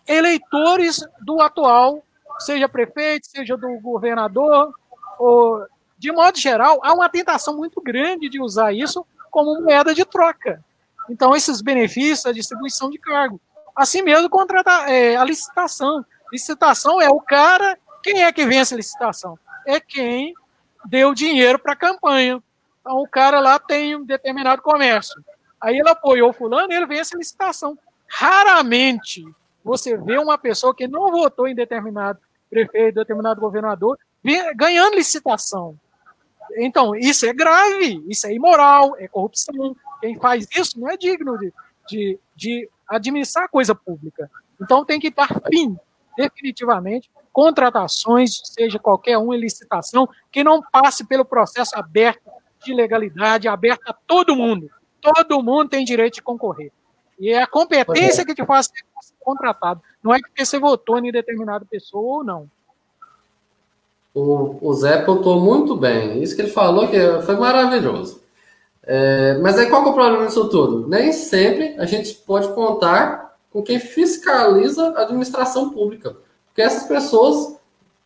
eleitores do atual, seja prefeito, seja do governador, ou, de modo geral, há uma tentação muito grande de usar isso como moeda de troca. Então, esses benefícios, a distribuição de cargo. Assim mesmo, contratar a licitação. Licitação é o cara. Quem é que vence a licitação? É quem deu dinheiro para a campanha. Então, o cara lá tem um determinado comércio. Aí ele apoiou fulano e ele vence a licitação. Raramente você vê uma pessoa que não votou em determinado prefeito, determinado governador, ganhando licitação. Então, isso é grave, isso é imoral, é corrupção. Quem faz isso não é digno de administrar coisa pública. Então, tem que dar fim, definitivamente, contratações, seja qualquer uma licitação, que não passe pelo processo aberto de legalidade, aberto a todo mundo. Todo mundo tem direito de concorrer. E é a competência que te faz ser contratado. Não é porque você votou em determinada pessoa ou não. O Zé pontuou muito bem. Isso que ele falou que foi maravilhoso. Mas aí qual que é o problema disso tudo? Nem sempre a gente pode contar com quem fiscaliza a administração pública. Porque essas pessoas,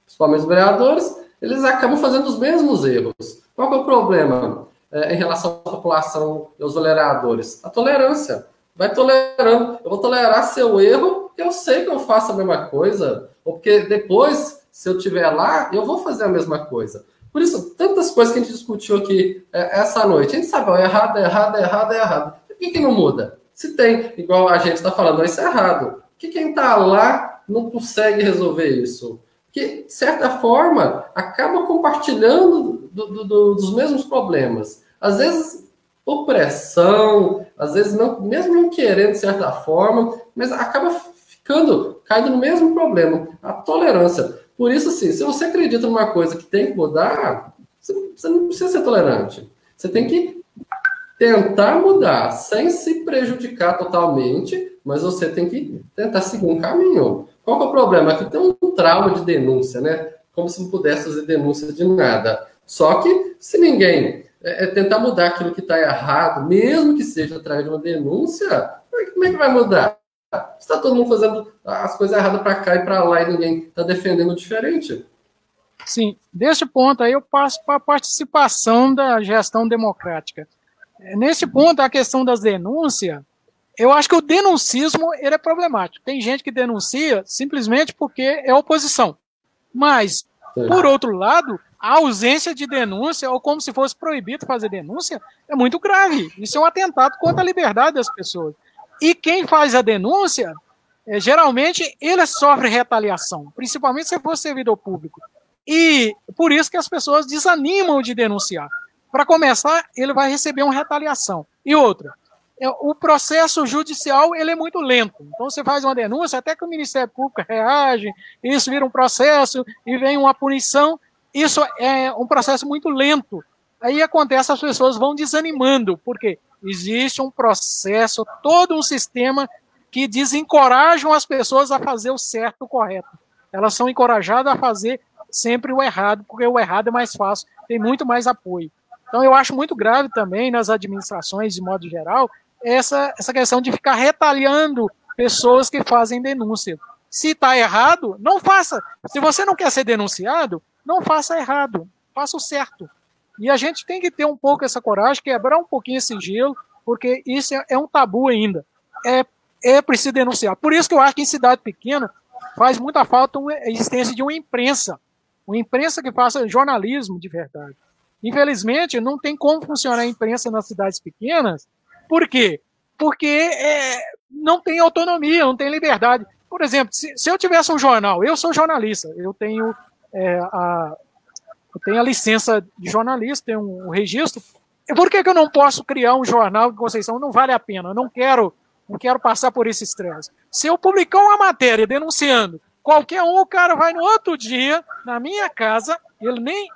principalmente os vereadores, eles acabam fazendo os mesmos erros. Qual que é o problema em relação à população e aos vereadores? A tolerância. Vai tolerando. Eu vou tolerar seu erro porque eu sei que eu faço a mesma coisa. Ou porque depois, se eu estiver lá, eu vou fazer a mesma coisa. Por isso, tantas coisas que a gente discutiu aqui essa noite. A gente sabe, é errado, é errado, é errado, é errado. Por que não muda? Se tem, igual a gente está falando, isso é errado. Por que quem está lá não consegue resolver isso? Que, de certa forma, acaba compartilhando dos mesmos problemas. Às vezes, por pressão, às vezes, não, mesmo não querendo, de certa forma, mas acaba caindo no mesmo problema, a tolerância. Por isso, assim, se você acredita numa coisa que tem que mudar, você não precisa ser tolerante. Você tem que tentar mudar, sem se prejudicar totalmente, mas você tem que tentar seguir um caminho. Qual que é o problema? Aqui tem um trauma de denúncia, né? Como se não pudesse fazer denúncia de nada. Só que, se ninguém tentar mudar aquilo que está errado, mesmo que seja através de uma denúncia, como é que vai mudar? Está todo mundo fazendo as coisas erradas para cá e para lá e ninguém está defendendo diferente. Sim, desse ponto aí eu passo para a participação da gestão democrática. Nesse ponto, a questão das denúncias, eu acho que o denuncismo ele é problemático. Tem gente que denuncia simplesmente porque é oposição. Mas, por outro lado, a ausência de denúncia, ou como se fosse proibido fazer denúncia, é muito grave. Isso é um atentado contra a liberdade das pessoas. E quem faz a denúncia, geralmente, ele sofre retaliação, principalmente se for servidor público. E por isso que as pessoas desanimam de denunciar. Para começar, ele vai receber uma retaliação. E outra, o processo judicial ele é muito lento. Então, você faz uma denúncia, até que o Ministério Público reage, isso vira um processo e vem uma punição. Isso é um processo muito lento. Aí acontece, as pessoas vão desanimando, porque existe um processo, todo um sistema que desencorajam as pessoas a fazer o certo, o correto. Elas são encorajadas a fazer sempre o errado, porque o errado é mais fácil, tem muito mais apoio. Então, eu acho muito grave também nas administrações, de modo geral, essa questão de ficar retaliando pessoas que fazem denúncia. Se está errado, não faça. Se você não quer ser denunciado, não faça errado, faça o certo. E a gente tem que ter um pouco essa coragem, quebrar um pouquinho esse gelo, porque isso é um tabu ainda. É preciso denunciar. Por isso que eu acho que em cidade pequena faz muita falta a existência de uma imprensa que faça jornalismo de verdade. Infelizmente, não tem como funcionar a imprensa nas cidades pequenas. Por quê? Porque não tem autonomia, não tem liberdade. Por exemplo, se eu tivesse um jornal, eu sou jornalista, eu tenho a licença de jornalista, tenho um registro. Por que eu não posso criar um jornal de Conceição? Não vale a pena, eu não quero passar por esse estresse. Se eu publicar uma matéria denunciando, qualquer um, o cara vai no outro dia, na minha casa, ele nem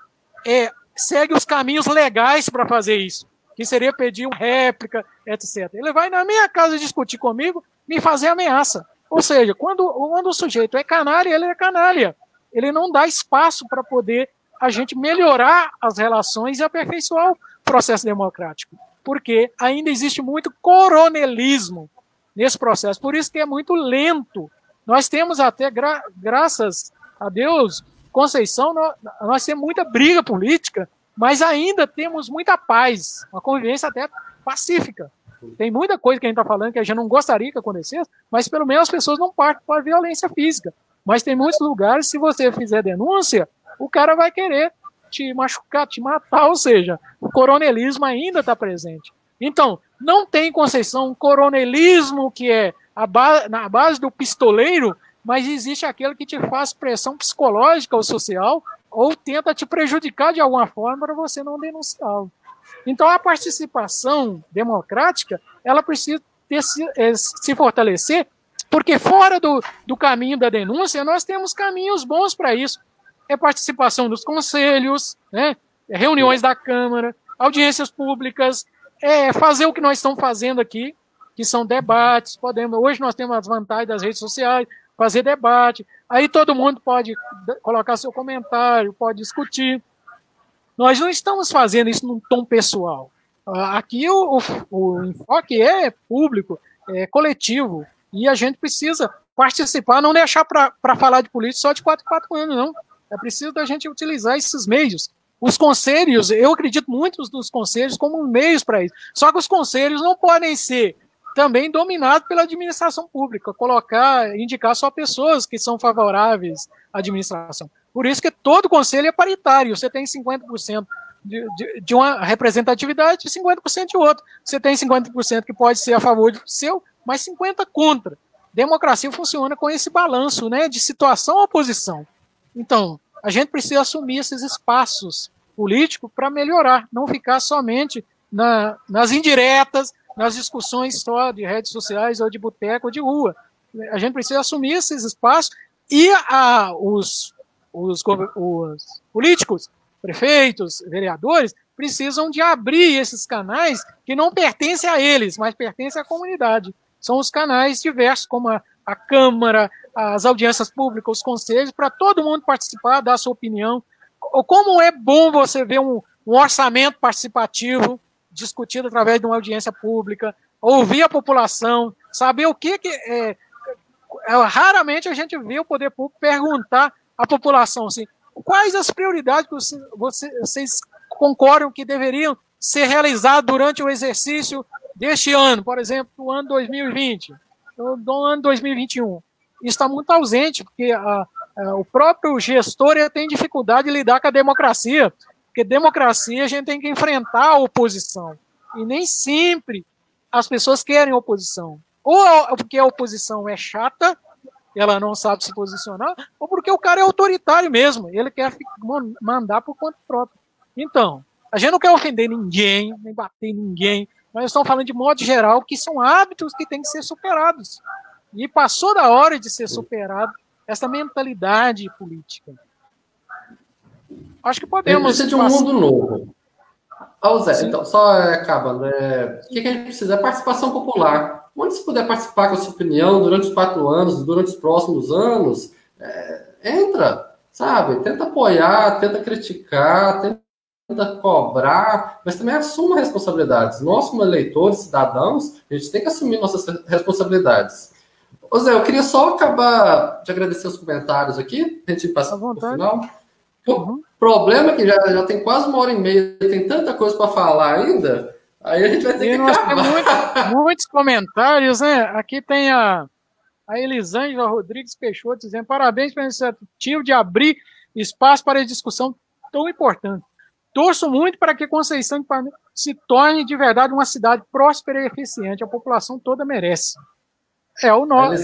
segue os caminhos legais para fazer isso, que seria pedir uma réplica, etc. Ele vai na minha casa discutir comigo, me fazer ameaça. Ou seja, quando o sujeito é canalha, ele é canalha. Ele não dá espaço para poder a gente melhorar as relações e aperfeiçoar o processo democrático. Porque ainda existe muito coronelismo nesse processo. Por isso que é muito lento. Nós temos até, graças a Deus, Conceição, nós temos muita briga política, mas ainda temos muita paz, uma convivência até pacífica. Tem muita coisa que a gente está falando que a gente não gostaria que acontecesse, mas pelo menos as pessoas não partem para a violência física. Mas tem muitos lugares, se você fizer denúncia, o cara vai querer te machucar, te matar, ou seja, o coronelismo ainda está presente. Então, não tem Conceição um coronelismo que é na base do pistoleiro, mas existe aquele que te faz pressão psicológica ou social, ou tenta te prejudicar de alguma forma para você não denunciá-lo. Então, a participação democrática, ela precisa se fortalecer, porque fora do caminho da denúncia, nós temos caminhos bons para isso. É participação dos conselhos, né? Reuniões da Câmara, audiências públicas, fazer o que nós estamos fazendo aqui, que são debates. Hoje nós temos as vantagens das redes sociais, fazer debate. Aí todo mundo pode colocar seu comentário, pode discutir. Nós não estamos fazendo isso num tom pessoal. Aqui o enfoque é público, é coletivo, e a gente precisa participar, não deixar para falar de política só de 4 em 4 anos, não. É preciso da gente utilizar esses meios. Os conselhos, eu acredito muito nos conselhos como meios para isso. Só que os conselhos não podem ser também dominados pela administração pública, indicar só pessoas que são favoráveis à administração. Por isso que todo conselho é paritário. Você tem 50% de uma representatividade e 50% de outro. Você tem 50% que pode ser a favor do seu, mas 50% contra. Democracia funciona com esse balanço, né, de situação à oposição. Então, a gente precisa assumir esses espaços políticos para melhorar, não ficar somente nas indiretas, nas discussões só de redes sociais ou de boteco ou de rua. A gente precisa assumir esses espaços e os políticos, prefeitos, vereadores, precisam de abrir esses canais que não pertencem a eles, mas pertencem à comunidade. São os canais diversos, como a Câmara, as audiências públicas, os conselhos, para todo mundo participar, dar a sua opinião. Como é bom você ver um orçamento participativo discutido através de uma audiência pública, ouvir a população, saber o que raramente a gente vê o poder público perguntar à população assim, quais as prioridades que vocês concordam que deveriam ser realizadas durante o exercício deste ano, por exemplo, do ano 2020, do ano 2021. Isso está muito ausente, porque o próprio gestor tem dificuldade de lidar com a democracia, porque democracia a gente tem que enfrentar a oposição, e nem sempre as pessoas querem oposição. Ou porque a oposição é chata, ela não sabe se posicionar, ou porque o cara é autoritário mesmo, ele quer mandar por conta própria. Então, a gente não quer ofender ninguém, nem bater em ninguém, nós estamos falando de modo geral que são hábitos que têm que ser superados. E passou da hora de ser superado essa mentalidade política. Acho que podemos... Precisa de um mundo novo. Zé, então, só acabando, o que a gente precisa? É participação popular. Onde se puder participar com a sua opinião durante os 4 anos, durante os próximos anos, entra, sabe? Tenta apoiar, tenta criticar, tenta cobrar, mas também assuma responsabilidades. Nós, como eleitores, cidadãos, a gente tem que assumir nossas responsabilidades. Zé, eu queria só acabar de agradecer os comentários aqui, a gente passa para o final. O problema é que já tem quase 1h30, tem tanta coisa para falar ainda, aí a gente vai ter que acabar. Muitos comentários, né? Aqui tem a Elisângela Rodrigues Peixoto dizendo: parabéns pela iniciativa de abrir espaço para a discussão tão importante. Torço muito para que Conceição de Parnaíba se torne de verdade uma cidade próspera e eficiente. A população toda merece. O nosso. A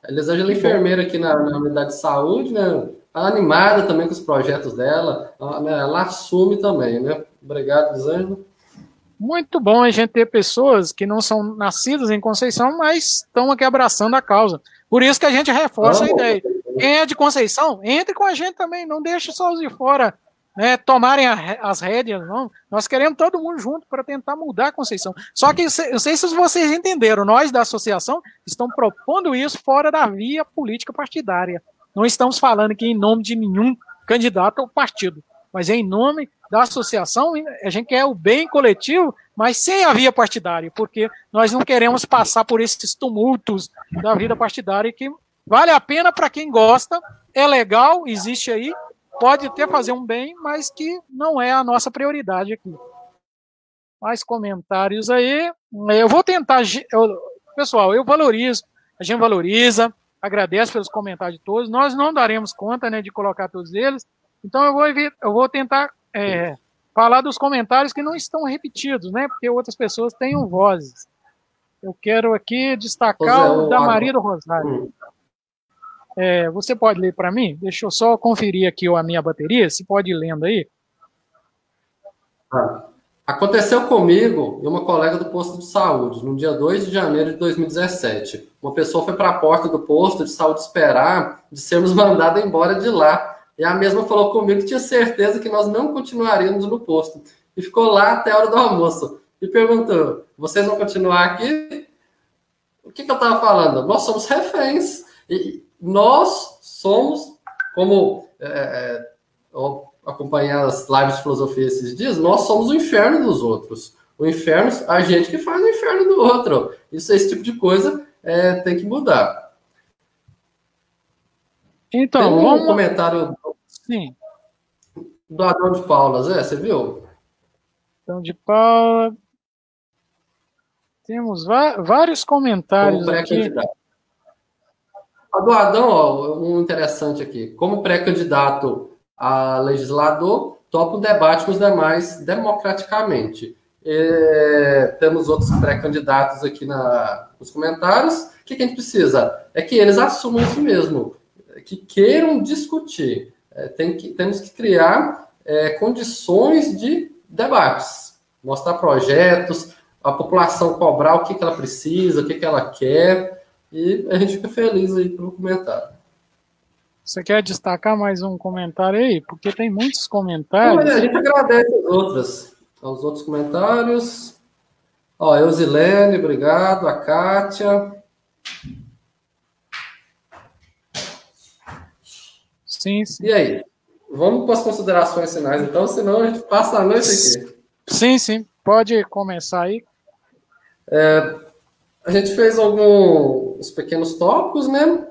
Elisângela é enfermeira aqui na unidade de saúde, né? Tá animada também com os projetos dela. Ela assume também, né? Obrigado, Elisângela. Muito bom a gente ter pessoas que não são nascidas em Conceição, mas estão aqui abraçando a causa. Por isso que a gente reforça a ideia. Quem é de Conceição, entre com a gente também. Não deixe só os de fora, né, tomarem as rédeas, não. Nós queremos todo mundo junto para tentar mudar a Conceição. Só que, eu sei se vocês entenderam, nós da associação estamos propondo isso fora da via política partidária. Não estamos falando aqui em nome de nenhum candidato ou partido, mas em nome da associação. A gente quer o bem coletivo, mas sem a via partidária, porque nós não queremos passar por esses tumultos da vida partidária, que vale a pena para quem gosta, é legal, existe aí, pode até fazer um bem, mas que não é a nossa prioridade aqui. Mais comentários aí. Eu vou tentar... Pessoal, eu valorizo, a gente valoriza, agradece pelos comentários de todos. Nós não daremos conta, né, de colocar todos eles. Então eu vou tentar falar dos comentários que não estão repetidos, né, porque outras pessoas tenham vozes. Eu quero aqui Ô, destacar Zé, o da Maria do Rosário. Você pode ler para mim? Deixa eu só conferir aqui a minha bateria. Você pode ir lendo aí? Aconteceu comigo e uma colega do posto de saúde, no dia 2 de janeiro de 2017. Uma pessoa foi para a porta do posto de saúde esperar de sermos mandados embora de lá. E a mesma falou comigo que tinha certeza que nós não continuaríamos no posto. E ficou lá até a hora do almoço. E perguntou, vocês vão continuar aqui? O que eu estava falando? Nós somos reféns. E nós somos, como eu acompanhei as lives de filosofia esses dias, nós somos o inferno dos outros. O inferno, a gente que faz o inferno do outro. Esse tipo de coisa tem que mudar. Então, tem um vamos... comentário Sim. do Adão de Paula, Zé, você viu? Adão de Paula... Temos vários comentários aqui. A do Adão, ó, um interessante aqui. Como pré-candidato a legislador, topa o debate com os demais democraticamente. Temos outros pré-candidatos aqui nos comentários. O que a gente precisa? É que eles assumam isso mesmo, que queiram discutir. Temos que criar condições de debates, mostrar projetos, a população cobrar o que ela precisa, o que ela quer, e a gente fica feliz aí pelo comentário. Você quer destacar mais um comentário aí? Porque tem muitos comentários. Não, a gente agradece aos outros comentários. Ó, Eusilene, obrigado. A Kátia. Sim, sim. E aí? Vamos para as considerações finais, então, senão a gente passa a noite aqui. Sim, sim. Pode começar aí. A gente fez alguns pequenos tópicos, né?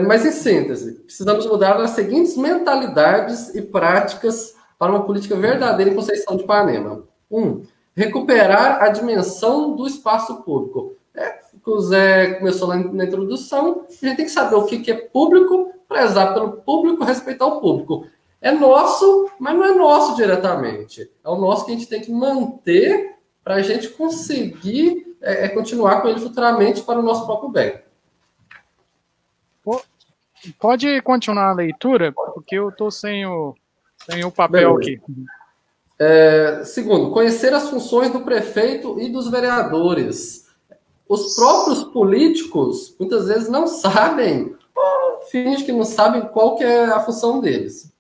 Mas, em síntese, precisamos mudar as seguintes mentalidades e práticas para uma política verdadeira em Conceição de Ipanema. 1. Recuperar a dimensão do espaço público. O Zé começou na introdução, a gente tem que saber o que é público, prezar pelo público, respeitar o público. É nosso, mas não é nosso diretamente. É o nosso que a gente tem que manter para a gente conseguir continuar com ele futuramente para o nosso próprio bem. Pode continuar a leitura, porque eu estou sem o papel aqui. Segundo, conhecer as funções do prefeito e dos vereadores. Os próprios políticos, muitas vezes, não sabem, ou fingem que não sabem qual que é a função deles.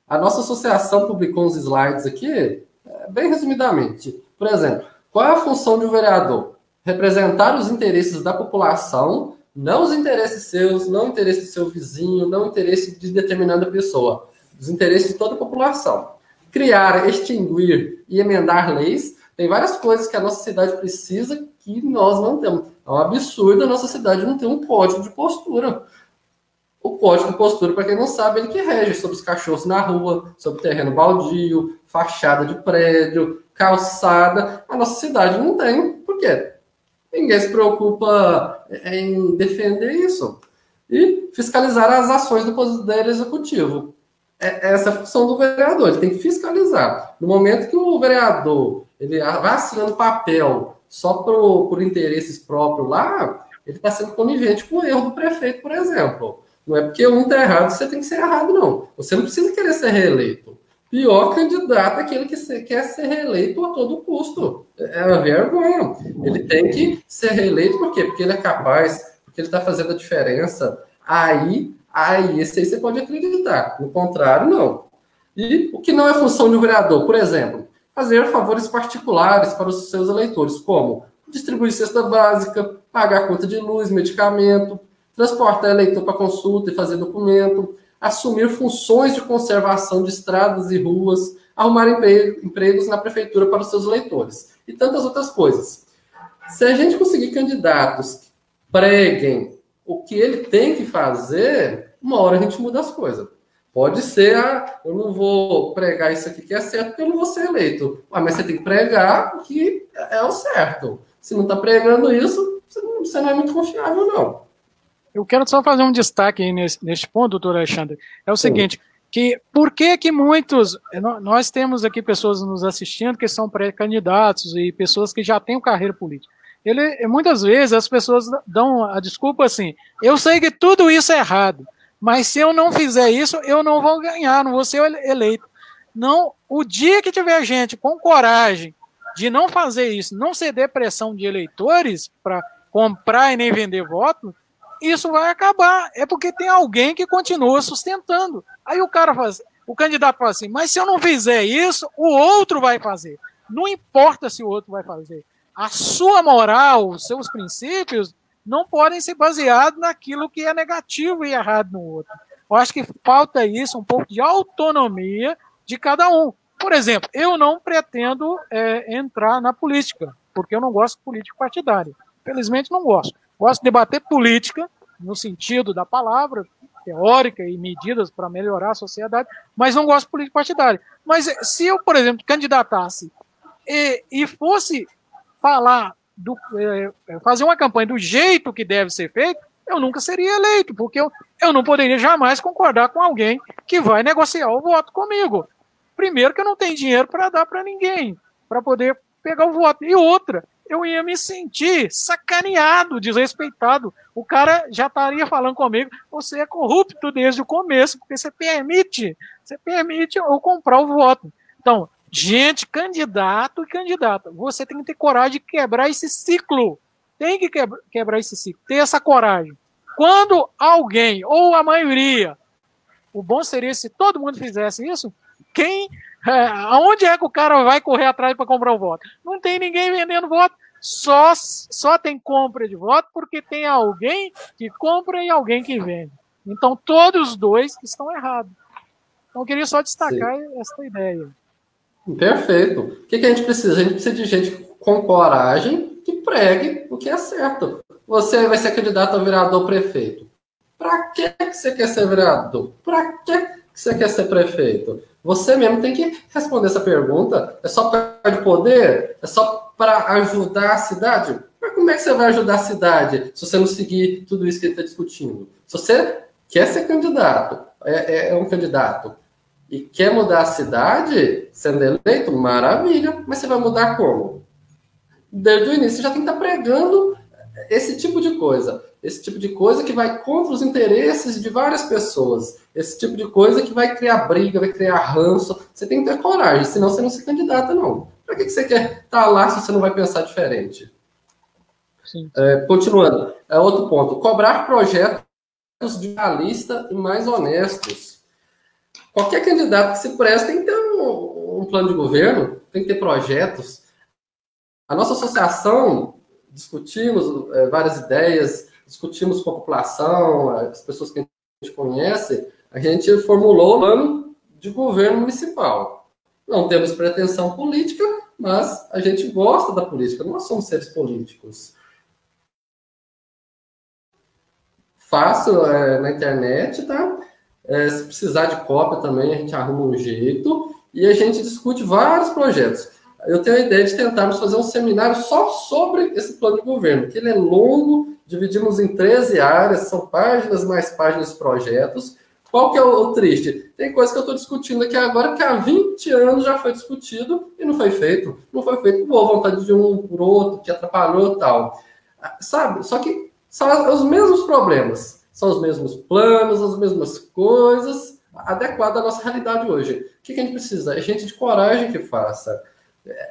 A nossa associação publicou uns slides aqui, bem resumidamente. Por exemplo, qual é a função de um vereador? Representar os interesses da população, não os interesses seus, não o interesse do seu vizinho, não o interesse de determinada pessoa, os interesses de toda a população. Criar, extinguir e emendar leis. Tem várias coisas que a nossa cidade precisa que nós não temos. É um absurdo a nossa cidade não ter um código de postura. O código de postura, para quem não sabe, ele que rege sobre os cachorros na rua, sobre terreno baldio, fachada de prédio, calçada. A nossa cidade não tem. Por quê? Ninguém se preocupa em defender isso. E fiscalizar as ações do Poder Executivo. Essa é a função do vereador, ele tem que fiscalizar. No momento que o vereador ele vai assinando papel só por interesses próprios lá, ele está sendo conivente com o erro do prefeito, por exemplo. Não é porque um está errado, você tem que ser errado, não. Você não precisa querer ser reeleito. Pior candidato é aquele que quer ser reeleito a todo custo. É uma vergonha. Ele tem que ser reeleito por quê? Porque ele é capaz, porque ele está fazendo a diferença. Esse aí você pode acreditar. No contrário, não. E o que não é função de um vereador? Por exemplo, fazer favores particulares para os seus eleitores, como distribuir cesta básica, pagar conta de luz, medicamento, transportar eleitor para consulta e fazer documento, assumir funções de conservação de estradas e ruas, arrumar empregos na prefeitura para os seus eleitores e tantas outras coisas. Se a gente conseguir candidatos que preguem o que ele tem que fazer, uma hora a gente muda as coisas. Pode ser, eu não vou pregar isso aqui que é certo, porque eu não vou ser eleito. Mas você tem que pregar o que é o certo. Se não está pregando isso, você não é muito confiável, não. Eu quero só fazer um destaque aí neste ponto, doutor Alexandre. É o seguinte, que por que muitos... Nós temos aqui pessoas nos assistindo que são pré-candidatos e pessoas que já têm carreira política. muitas vezes as pessoas dão a desculpa assim, eu sei que tudo isso é errado, mas se eu não fizer isso, eu não vou ganhar, não vou ser eleito. Não, o dia que tiver gente com coragem de não fazer isso, não ceder pressão de eleitores para comprar e nem vender voto, isso vai acabar. É porque tem alguém que continua sustentando. Aí o candidato fala assim, mas se eu não fizer isso, o outro vai fazer. Não importa se o outro vai fazer. A sua moral, os seus princípios, não podem ser baseados naquilo que é negativo e errado no outro. Eu acho que falta isso, um pouco de autonomia de cada um. Por exemplo, eu não pretendo entrar na política, porque eu não gosto de política partidária. Felizmente não gosto. Gosto de debater política, no sentido da palavra, teórica e medidas para melhorar a sociedade, mas não gosto de política partidária. Mas se eu, por exemplo, candidatasse e fosse fazer uma campanha do jeito que deve ser feito, eu nunca seria eleito, porque eu não poderia jamais concordar com alguém que vai negociar o voto comigo. Primeiro que eu não tenho dinheiro para dar para ninguém, para poder pegar o voto. E outra, eu ia me sentir sacaneado, desrespeitado. O cara já estaria falando comigo, você é corrupto desde o começo, porque você permite eu comprar o voto. Então, gente, candidato e candidata, você tem que ter coragem de quebrar esse ciclo. Tem que quebrar esse ciclo, ter essa coragem. Quando alguém, ou a maioria, o bom seria se todo mundo fizesse isso, aonde é que o cara vai correr atrás para comprar o voto? Não tem ninguém vendendo voto, só tem compra de voto porque tem alguém que compra e alguém que vende. Então, todos os dois estão errados. Então, eu queria só destacar essa ideia. Perfeito. O que a gente precisa? A gente precisa de gente com coragem que pregue o que é certo. Você vai ser candidato a vereador prefeito. Para que você quer ser vereador? Para que você quer ser prefeito? Você mesmo tem que responder essa pergunta. É só para poder? É só para ajudar a cidade? Mas como é que você vai ajudar a cidade se você não seguir tudo isso que ele está discutindo? Se você quer ser candidato, é um candidato, e quer mudar a cidade, sendo eleito, maravilha. Mas você vai mudar como? Desde o início, você já tem que estar pregando esse tipo de coisa. Esse tipo de coisa que vai contra os interesses de várias pessoas. Esse tipo de coisa que vai criar briga, vai criar ranço. Você tem que ter coragem, senão você não se candidata, não. Para que você quer estar lá se você não vai pensar diferente? Sim. Continuando, outro ponto. Cobrar projetos de realista e mais honestos. Qualquer candidato que se preste tem que ter um plano de governo, tem que ter projetos. A nossa associação, discutimos várias ideias, discutimos com a população, as pessoas que a gente conhece, a gente formulou um plano de governo municipal. Não temos pretensão política, mas a gente gosta da política, nós somos seres políticos. Fácil na internet, tá? Se precisar de cópia também, a gente arruma um jeito e a gente discute vários projetos. Eu tenho a ideia de tentarmos fazer um seminário só sobre esse plano de governo, que ele é longo, dividimos em 13 áreas, são páginas mais páginas de projetos. Qual que é o triste? Tem coisa que eu estou discutindo aqui agora que há 20 anos já foi discutido e não foi feito. Não foi feito por boa vontade de um por outro, que atrapalhou e tal. Sabe? Só que são os mesmos problemas. São os mesmos planos, as mesmas coisas, adequadas à nossa realidade hoje. O que a gente precisa? É gente de coragem que faça.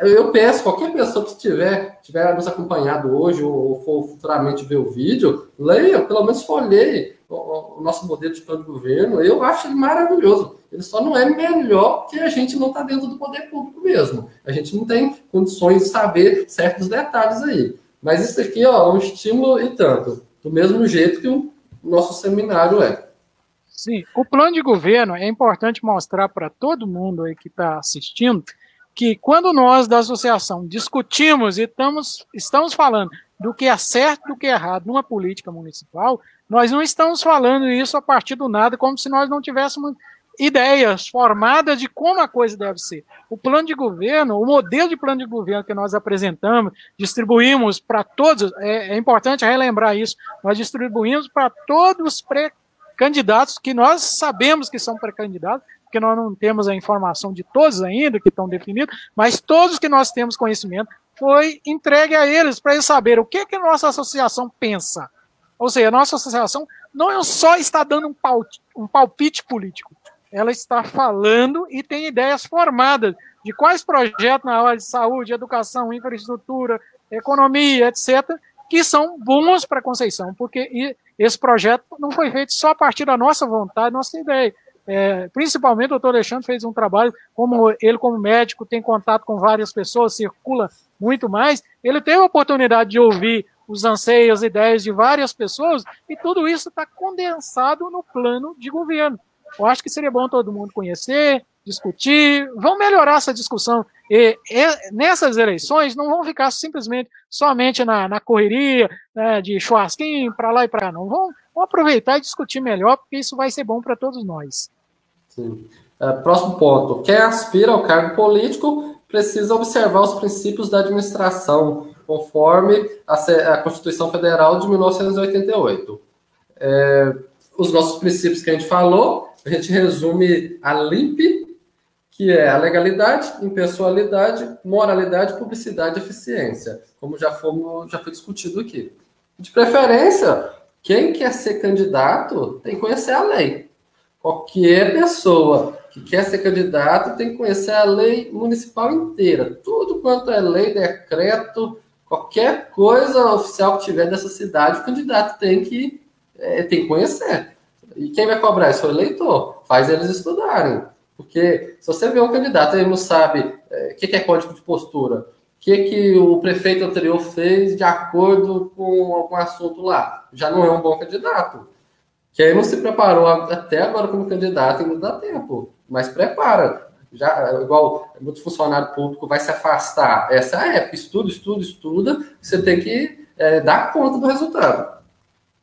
Eu peço, qualquer pessoa que tiver nos acompanhado hoje ou for futuramente ver o vídeo, leia, pelo menos folheie o nosso modelo de plano de governo. Eu acho ele maravilhoso. Ele só não é melhor porque a gente não está dentro do poder público mesmo. A gente não tem condições de saber certos detalhes aí. Mas isso aqui é um estímulo e tanto. Do mesmo jeito que o nosso seminário é. Sim, o plano de governo é importante mostrar para todo mundo aí que está assistindo que quando nós da associação discutimos e estamos falando do que é certo e do que é errado numa política municipal, nós não estamos falando isso a partir do nada, como se nós não tivéssemos ideias formadas de como a coisa deve ser. O plano de governo, o modelo de plano de governo que nós apresentamos, distribuímos para todos, é importante relembrar isso, nós distribuímos para todos os pré-candidatos que nós sabemos que são pré-candidatos, porque nós não temos a informação de todos ainda, que estão definidos, mas todos que nós temos conhecimento, foi entregue a eles para eles saberem o que a nossa associação pensa. Ou seja, a nossa associação não só está dando um palpite político, ela está falando e tem ideias formadas de quais projetos na área de saúde, educação, infraestrutura, economia, etc., que são bons para Conceição, porque esse projeto não foi feito só a partir da nossa vontade, nossa ideia. Principalmente o doutor Alexandre fez um trabalho, como médico, tem contato com várias pessoas, circula muito mais, ele teve a oportunidade de ouvir os anseios, as ideias de várias pessoas, e tudo isso está condensado no plano de governo. Eu acho que seria bom todo mundo conhecer, discutir, vão melhorar essa discussão. E nessas eleições não vão ficar simplesmente somente na correria, né, de churrasquinho para lá e para cá, não. Vão aproveitar e discutir melhor, porque isso vai ser bom para todos nós. Sim. Próximo ponto. Quem aspira ao cargo político precisa observar os princípios da administração, conforme a Constituição Federal de 1988. Os nossos princípios que a gente falou, a gente resume a LIMP, que é a legalidade, impessoalidade, moralidade, publicidade e eficiência, como já foi discutido aqui. De preferência, quem quer ser candidato tem que conhecer a lei. Qualquer pessoa que quer ser candidato tem que conhecer a lei municipal inteira. Tudo quanto é lei, decreto, qualquer coisa oficial que tiver dessa cidade, o candidato tem que conhecer. E quem vai cobrar isso? O eleitor. Faz eles estudarem. Porque se você vê um candidato e ele não sabe o que é código de postura, o que o prefeito anterior fez de acordo com algum assunto lá, já não é um bom candidato. Quem não se preparou até agora como candidato ainda dá tempo, mas prepara. Já, igual muito funcionário público vai se afastar. Essa é a época. Estuda. Você tem que dar conta do resultado.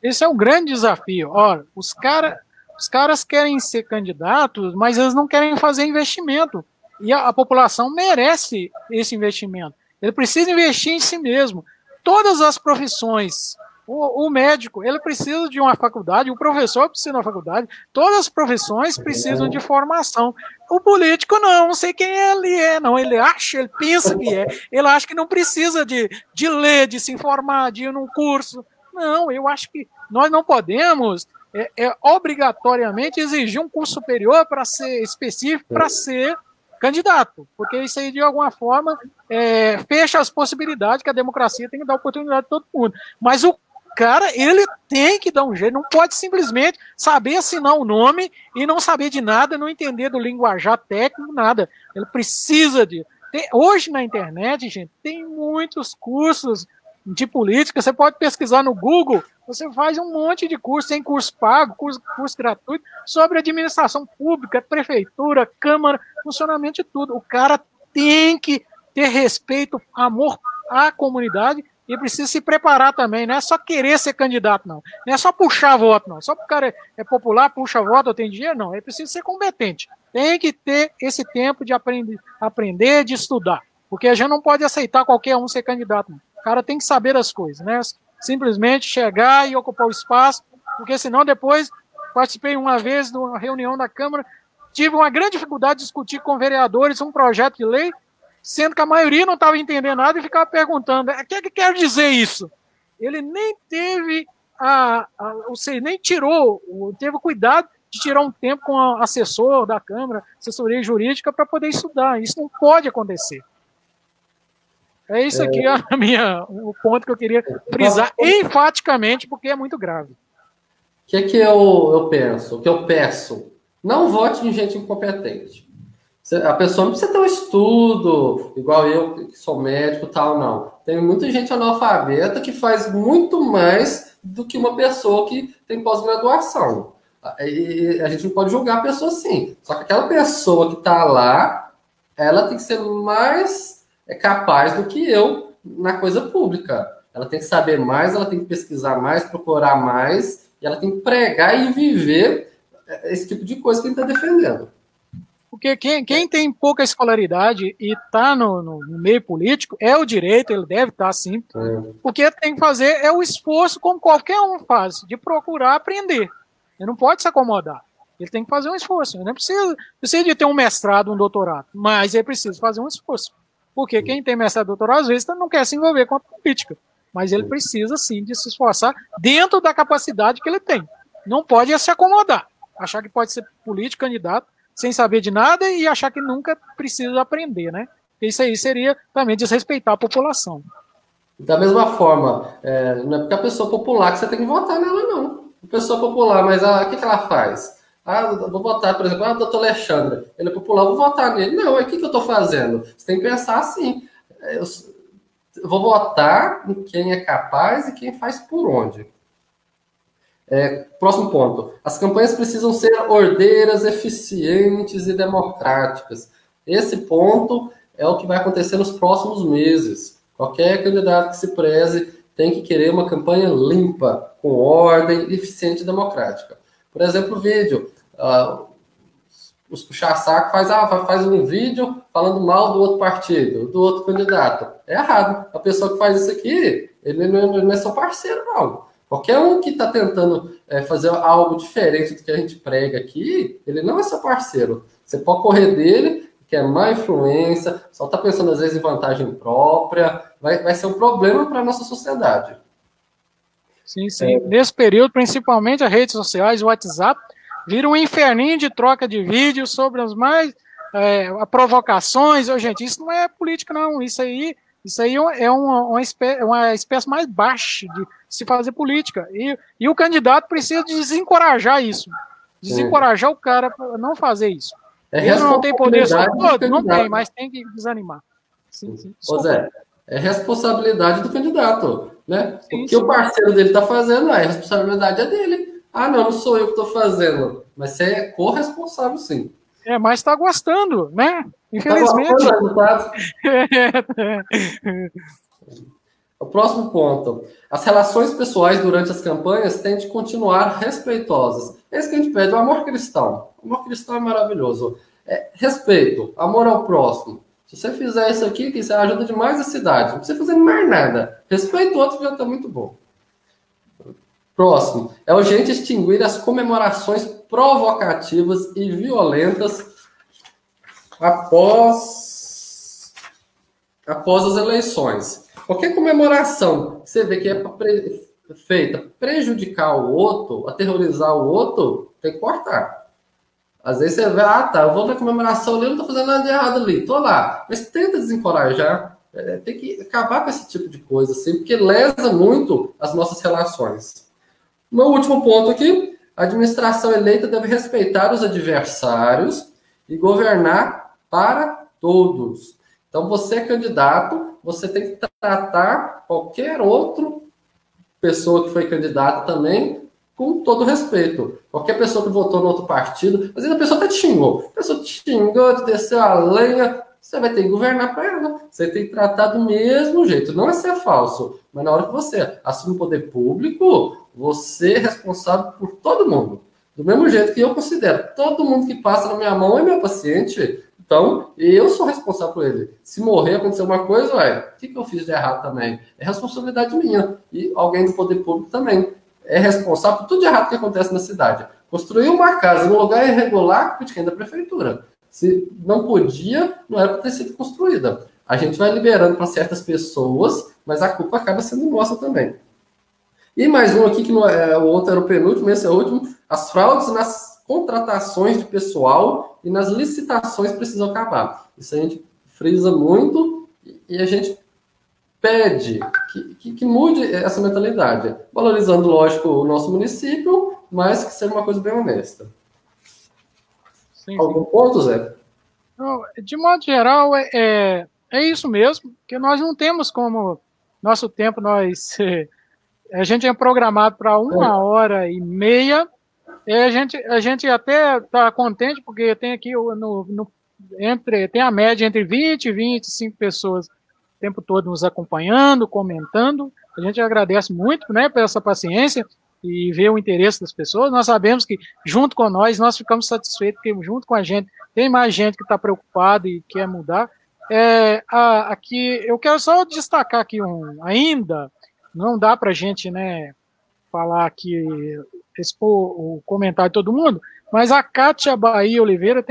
Esse é um grande desafio. Olha, os caras querem ser candidatos, mas eles não querem fazer investimento. E a população merece esse investimento. Ele precisa investir em si mesmo. Todas as profissões, o médico, ele precisa de uma faculdade, o professor precisa de uma faculdade, todas as profissões precisam de formação. O político não sei quem ele é, não. Ele pensa que é. Ele acha que não precisa de ler, de se informar, de ir num curso. Não, eu acho que nós não podemos obrigatoriamente exigir um curso superior para ser específico, para ser candidato, porque isso aí, de alguma forma, fecha as possibilidades que a democracia tem que dar oportunidade a todo mundo. Mas o cara, ele tem que dar um jeito, não pode simplesmente saber assinar o nome e não saber de nada, não entender do linguajar técnico, nada. Ele precisa de... Hoje na internet, gente, tem muitos cursos de política, você pode pesquisar no Google, você faz um monte de curso, tem curso pago, curso gratuito, sobre administração pública, prefeitura, câmara, funcionamento de tudo. O cara tem que ter respeito, amor à comunidade e precisa se preparar também, não é só querer ser candidato, não. Não é só puxar voto, não. Só porque o cara é popular, puxa voto, tem dinheiro, não. Ele precisa ser competente. Tem que ter esse tempo de aprender, de estudar. Porque a gente não pode aceitar qualquer um ser candidato, não. O cara tem que saber as coisas, né? Simplesmente chegar e ocupar o espaço, porque senão depois, participei uma vez de uma reunião da Câmara, tive uma grande dificuldade de discutir com vereadores um projeto de lei, sendo que a maioria não estava entendendo nada e ficava perguntando, o que quer dizer isso? Ele nem teve, ou seja, nem teve cuidado de tirar um tempo com o assessor da Câmara, assessoria jurídica, para poder estudar. Isso não pode acontecer. É isso aqui o ponto que eu queria frisar enfaticamente, porque é muito grave. O que eu penso? O que eu peço? Não vote em gente incompetente. A pessoa não precisa ter um estudo, igual eu, que sou médico e tal, não. Tem muita gente analfabeta que faz muito mais do que uma pessoa que tem pós-graduação. E a gente não pode julgar a pessoa assim. Só que aquela pessoa que está lá, ela tem que ser mais capaz do que eu na coisa pública. Ela tem que saber mais, ela tem que pesquisar mais, procurar mais, e ela tem que pregar e viver esse tipo de coisa que a gente está defendendo. Porque quem tem pouca escolaridade e está no meio político, é o direito, ele deve estar sim, porque tem que fazer o esforço, como qualquer um faz, de procurar aprender. Ele não pode se acomodar. Ele tem que fazer um esforço. Ele não precisa de ter um mestrado, um doutorado, mas ele precisa fazer um esforço. Porque quem tem mestrado e doutorado, às vezes, não quer se envolver com a política. Mas ele precisa, sim, de se esforçar dentro da capacidade que ele tem. Não pode se acomodar. Achar que pode ser político, candidato, sem saber de nada e achar que nunca precisa aprender, né? Isso aí seria também desrespeitar a população. Da mesma forma, não é porque a pessoa popular que você tem que votar nela, não. A pessoa popular, mas o que ela faz? Eu vou votar, por exemplo, o doutor Alexandre, ele é popular, eu vou votar nele. Não, o que eu estou fazendo? Você tem que pensar assim, eu vou votar em quem é capaz e quem faz por onde. Próximo ponto. As campanhas precisam ser ordeiras, eficientes e democráticas. Esse ponto é o que vai acontecer nos próximos meses. Qualquer candidato que se preze tem que querer uma campanha limpa, com ordem, eficiente e democrática. Por exemplo, o vídeo. Os puxa-saco faz um vídeo falando mal do outro partido, do outro candidato. É errado. A pessoa que faz isso aqui, ele não é seu parceiro, não. Qualquer um que está tentando fazer algo diferente do que a gente prega aqui, ele não é seu parceiro. Você pode correr dele, que é má influência, só está pensando às vezes em vantagem própria, vai ser um problema para a nossa sociedade. Sim, sim. Nesse período, principalmente as redes sociais, o WhatsApp, vira um inferninho de troca de vídeos sobre as mais provocações. Gente, isso não é política, não. Isso aí é uma espécie mais baixa de se fazer política. E o candidato precisa desencorajar isso. Desencorajar o cara para não fazer isso. Ele não tem poder sobre todo? Não tem, mas tem que desanimar. Sim, sim. Zé, é responsabilidade do candidato, né? O que o parceiro dele está fazendo, a responsabilidade é dele. Não sou eu que estou fazendo. Mas você é corresponsável, sim. Mas está gostando, né? Infelizmente. Tá gostando, O próximo ponto. As relações pessoais durante as campanhas têm de continuar respeitosas. É isso que a gente pede, o amor cristão. O amor cristão é maravilhoso. Respeito, amor ao próximo. Se você fizer isso aqui, que você ajuda demais a cidade. Não precisa fazer mais nada. Respeito o outro que já está muito bom. Próximo. É urgente extinguir as comemorações provocativas e violentas após as eleições. Qualquer comemoração que você vê que é feita prejudicar o outro, aterrorizar o outro, tem que cortar. Às vezes você vê, eu vou na comemoração ali, eu não estou fazendo nada de errado ali, estou lá. Mas tenta desencorajar, tem que acabar com esse tipo de coisa, assim, porque lesa muito as nossas relações. Meu último ponto aqui, a administração eleita deve respeitar os adversários e governar para todos. Então, você é candidato, você tem que tratar qualquer outra pessoa que foi candidata também com todo respeito. Qualquer pessoa que votou no outro partido, às vezes a pessoa até te xingou. A pessoa te xingou, te desceu a lenha, você vai ter que governar para ela. Você tem que tratar do mesmo jeito. Não é ser falso, mas na hora que você assume o poder público, você é responsável por todo mundo. Do mesmo jeito que eu considero. Todo mundo que passa na minha mão é meu paciente. Então, eu sou responsável por ele. Se morrer, acontecer uma coisa, o que eu fiz de errado também? É responsabilidade minha. E alguém do poder público também. É responsável por tudo de errado que acontece na cidade. Construir uma casa em um lugar irregular, critiquei da prefeitura. Se não podia, não era para ter sido construída. A gente vai liberando para certas pessoas, mas a culpa acaba sendo nossa também. E mais um aqui, que não é, o outro era o penúltimo, esse é o último. As fraudes nas contratações de pessoal e nas licitações precisam acabar. Isso a gente frisa muito e a gente pede que mude essa mentalidade, valorizando, lógico, o nosso município, mas que seja uma coisa bem honesta. Sim, algum ponto, Zé? De modo geral, é isso mesmo, que nós não temos como nosso tempo, a gente é programado para 1h30, a gente até está contente, porque tem aqui tem a média entre 20 e 25 pessoas o tempo todo nos acompanhando, comentando. A gente agradece muito, né, por essa paciência e ver o interesse das pessoas. Nós sabemos que junto com nós ficamos satisfeitos, porque junto com a gente tem mais gente que está preocupada e quer mudar. Aqui eu quero só destacar aqui ainda. Não dá para a gente, né, falar aqui, expor o comentário de todo mundo, mas a Kátia Bahia Oliveira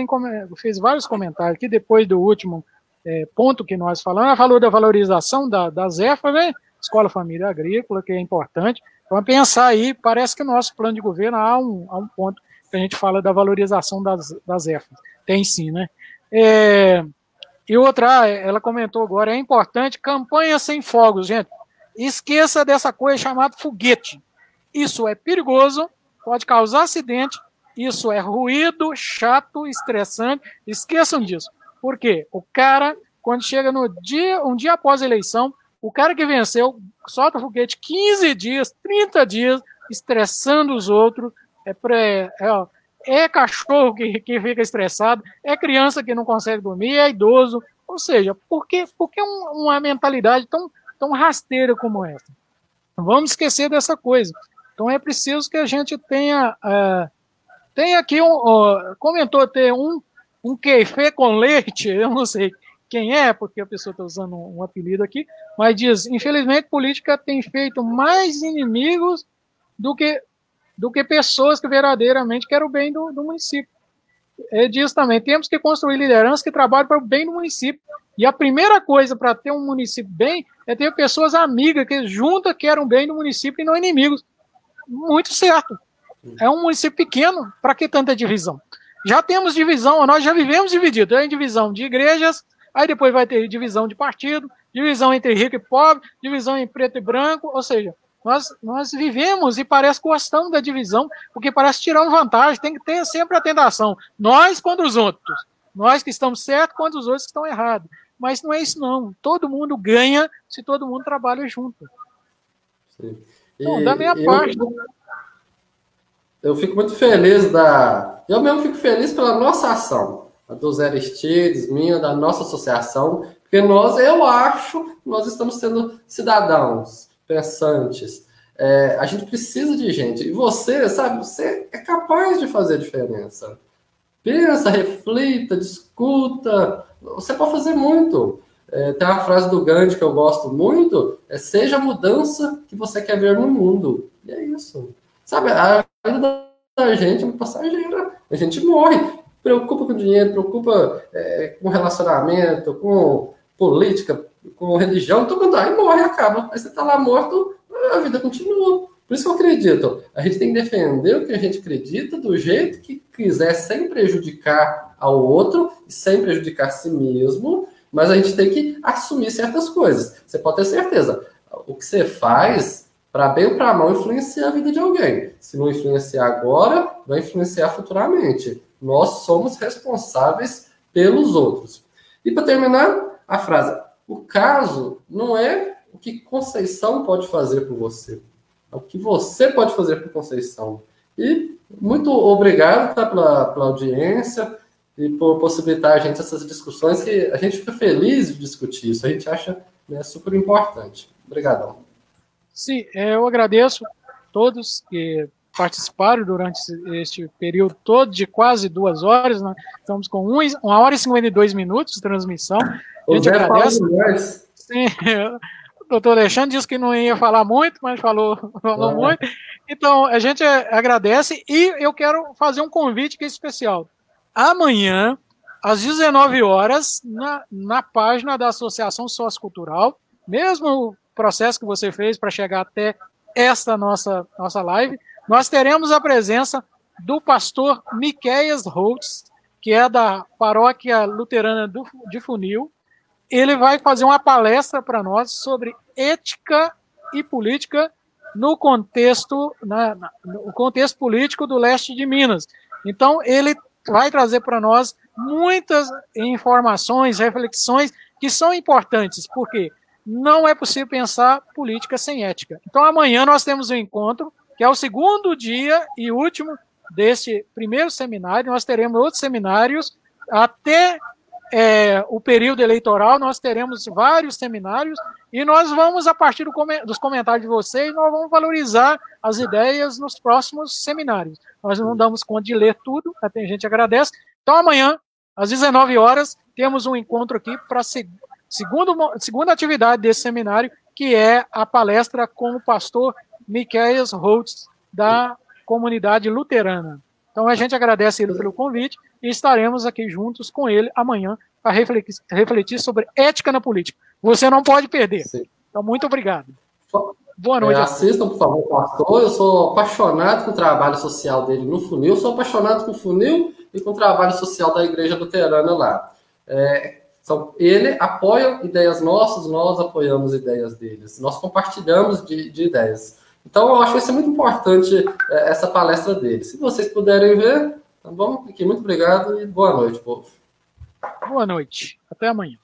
fez vários comentários aqui, depois do último ponto que nós falamos. Ela falou da valorização da ZEFA, né? Escola Família Agrícola, que é importante. Vamos pensar aí, parece que no nosso plano de governo há um ponto que a gente fala da valorização das EFAs. Tem sim, né? E outra, ela comentou agora, é importante, campanha sem fogos, gente. Esqueça dessa coisa chamada foguete. Isso é perigoso, pode causar acidente, isso é ruído, chato, estressante. Esqueçam disso. Por quê? O cara, quando chega um dia após a eleição, o cara que venceu solta o foguete 15 dias, 30 dias, estressando os outros. É cachorro que fica estressado, é criança que não consegue dormir, é idoso. Ou seja, por que uma mentalidade tão rasteira como essa? Não vamos esquecer dessa coisa. Então é preciso que a gente tenha aqui, comentou ter um café com leite, eu não sei quem é, porque a pessoa está usando um apelido aqui, mas diz, infelizmente, política tem feito mais inimigos do que pessoas que verdadeiramente querem o bem do município. Diz também, temos que construir lideranças que trabalhem para o bem do município. E a primeira coisa para ter um município bem é ter pessoas amigas que juntas querem o bem do município e não inimigos. Muito certo. É um município pequeno, para que tanta divisão? Já temos divisão, nós já vivemos dividido. Tem divisão de igrejas, aí depois vai ter divisão de partido, divisão entre rico e pobre, divisão em preto e branco, ou seja, nós vivemos e parece que gostamos da divisão, porque parece tirar uma vantagem, tem que ter sempre a tentação. Nós contra os outros. Nós que estamos certos contra os outros que estão errados. Mas não é isso não. Todo mundo ganha se todo mundo trabalha junto. Sim. Então, da minha parte... Eu fico muito feliz Eu mesmo fico feliz pela nossa ação. A dos Aristides, minha, da nossa associação, porque eu acho, nós estamos sendo cidadãos, pensantes. A gente precisa de gente. E você, sabe, você é capaz de fazer diferença. Pensa, reflita, discuta. Você pode fazer muito. Tem uma frase do Gandhi que eu gosto muito, seja a mudança que você quer ver no mundo. E é isso. Sabe, a vida da gente é uma passageira. A gente morre. Preocupa com dinheiro, preocupa com relacionamento, com política, com religião, tudo aí morre, acaba. Aí você está lá morto, a vida continua. Por isso que eu acredito. A gente tem que defender o que a gente acredita do jeito que quiser, sem prejudicar ao outro e sem prejudicar a si mesmo, mas a gente tem que assumir certas coisas. Você pode ter certeza. O que você faz, para bem ou para mal, influencia a vida de alguém. Se não influenciar agora, vai influenciar futuramente. Nós somos responsáveis pelos outros. E para terminar, a frase: o caso não é o que Conceição pode fazer por você, é o que você pode fazer por Conceição. E muito obrigado, tá, pela audiência e por possibilitar a gente essas discussões, que a gente fica feliz de discutir isso, a gente acha, né, super importante. Obrigadão. Sim, eu agradeço a todos que participaram durante este período todo de quase 2 horas, né? Estamos com 1 hora e 52 minutos de transmissão. A gente agradece. Sim, o doutor Alexandre disse que não ia falar muito, mas falou muito. Então, a gente agradece e eu quero fazer um convite que é especial. Amanhã, às 19 horas, na página da Associação Sociocultural, mesmo processo que você fez para chegar até esta nossa live, nós teremos a presença do pastor Miqueias Holtz, que é da paróquia luterana de Funil. Ele vai fazer uma palestra para nós sobre ética e política no contexto, no contexto político do leste de Minas. Então, ele vai trazer para nós muitas informações, reflexões que são importantes, porque não é possível pensar política sem ética. Então, amanhã nós temos um encontro, que é o segundo dia e último deste primeiro seminário. Nós teremos outros seminários até o período eleitoral. Nós teremos vários seminários e nós vamos, a partir dos comentários de vocês, nós vamos valorizar as ideias nos próximos seminários. Nós não damos conta de ler tudo, a gente agradece. Então, amanhã, às 19 horas, temos um encontro aqui para a segunda atividade desse seminário, que é a palestra com o pastor Miqueias Holtz, da comunidade luterana. Então, a gente agradece ele pelo convite e estaremos aqui juntos com ele amanhã a refletir sobre ética na política. Você não pode perder. Sim. Então, muito obrigado. Boa noite. Assistam, por favor, o pastor. Eu sou apaixonado com o trabalho social dele no Funil, sou apaixonado com o Funil e com o trabalho social da Igreja Luterana lá. Ele apoia ideias nossas, nós apoiamos ideias deles. Nós compartilhamos de ideias. Então, eu acho que isso é muito importante, essa palestra dele. Se vocês puderem ver, tá bom? Aqui, muito obrigado e boa noite, povo. Boa noite. Até amanhã.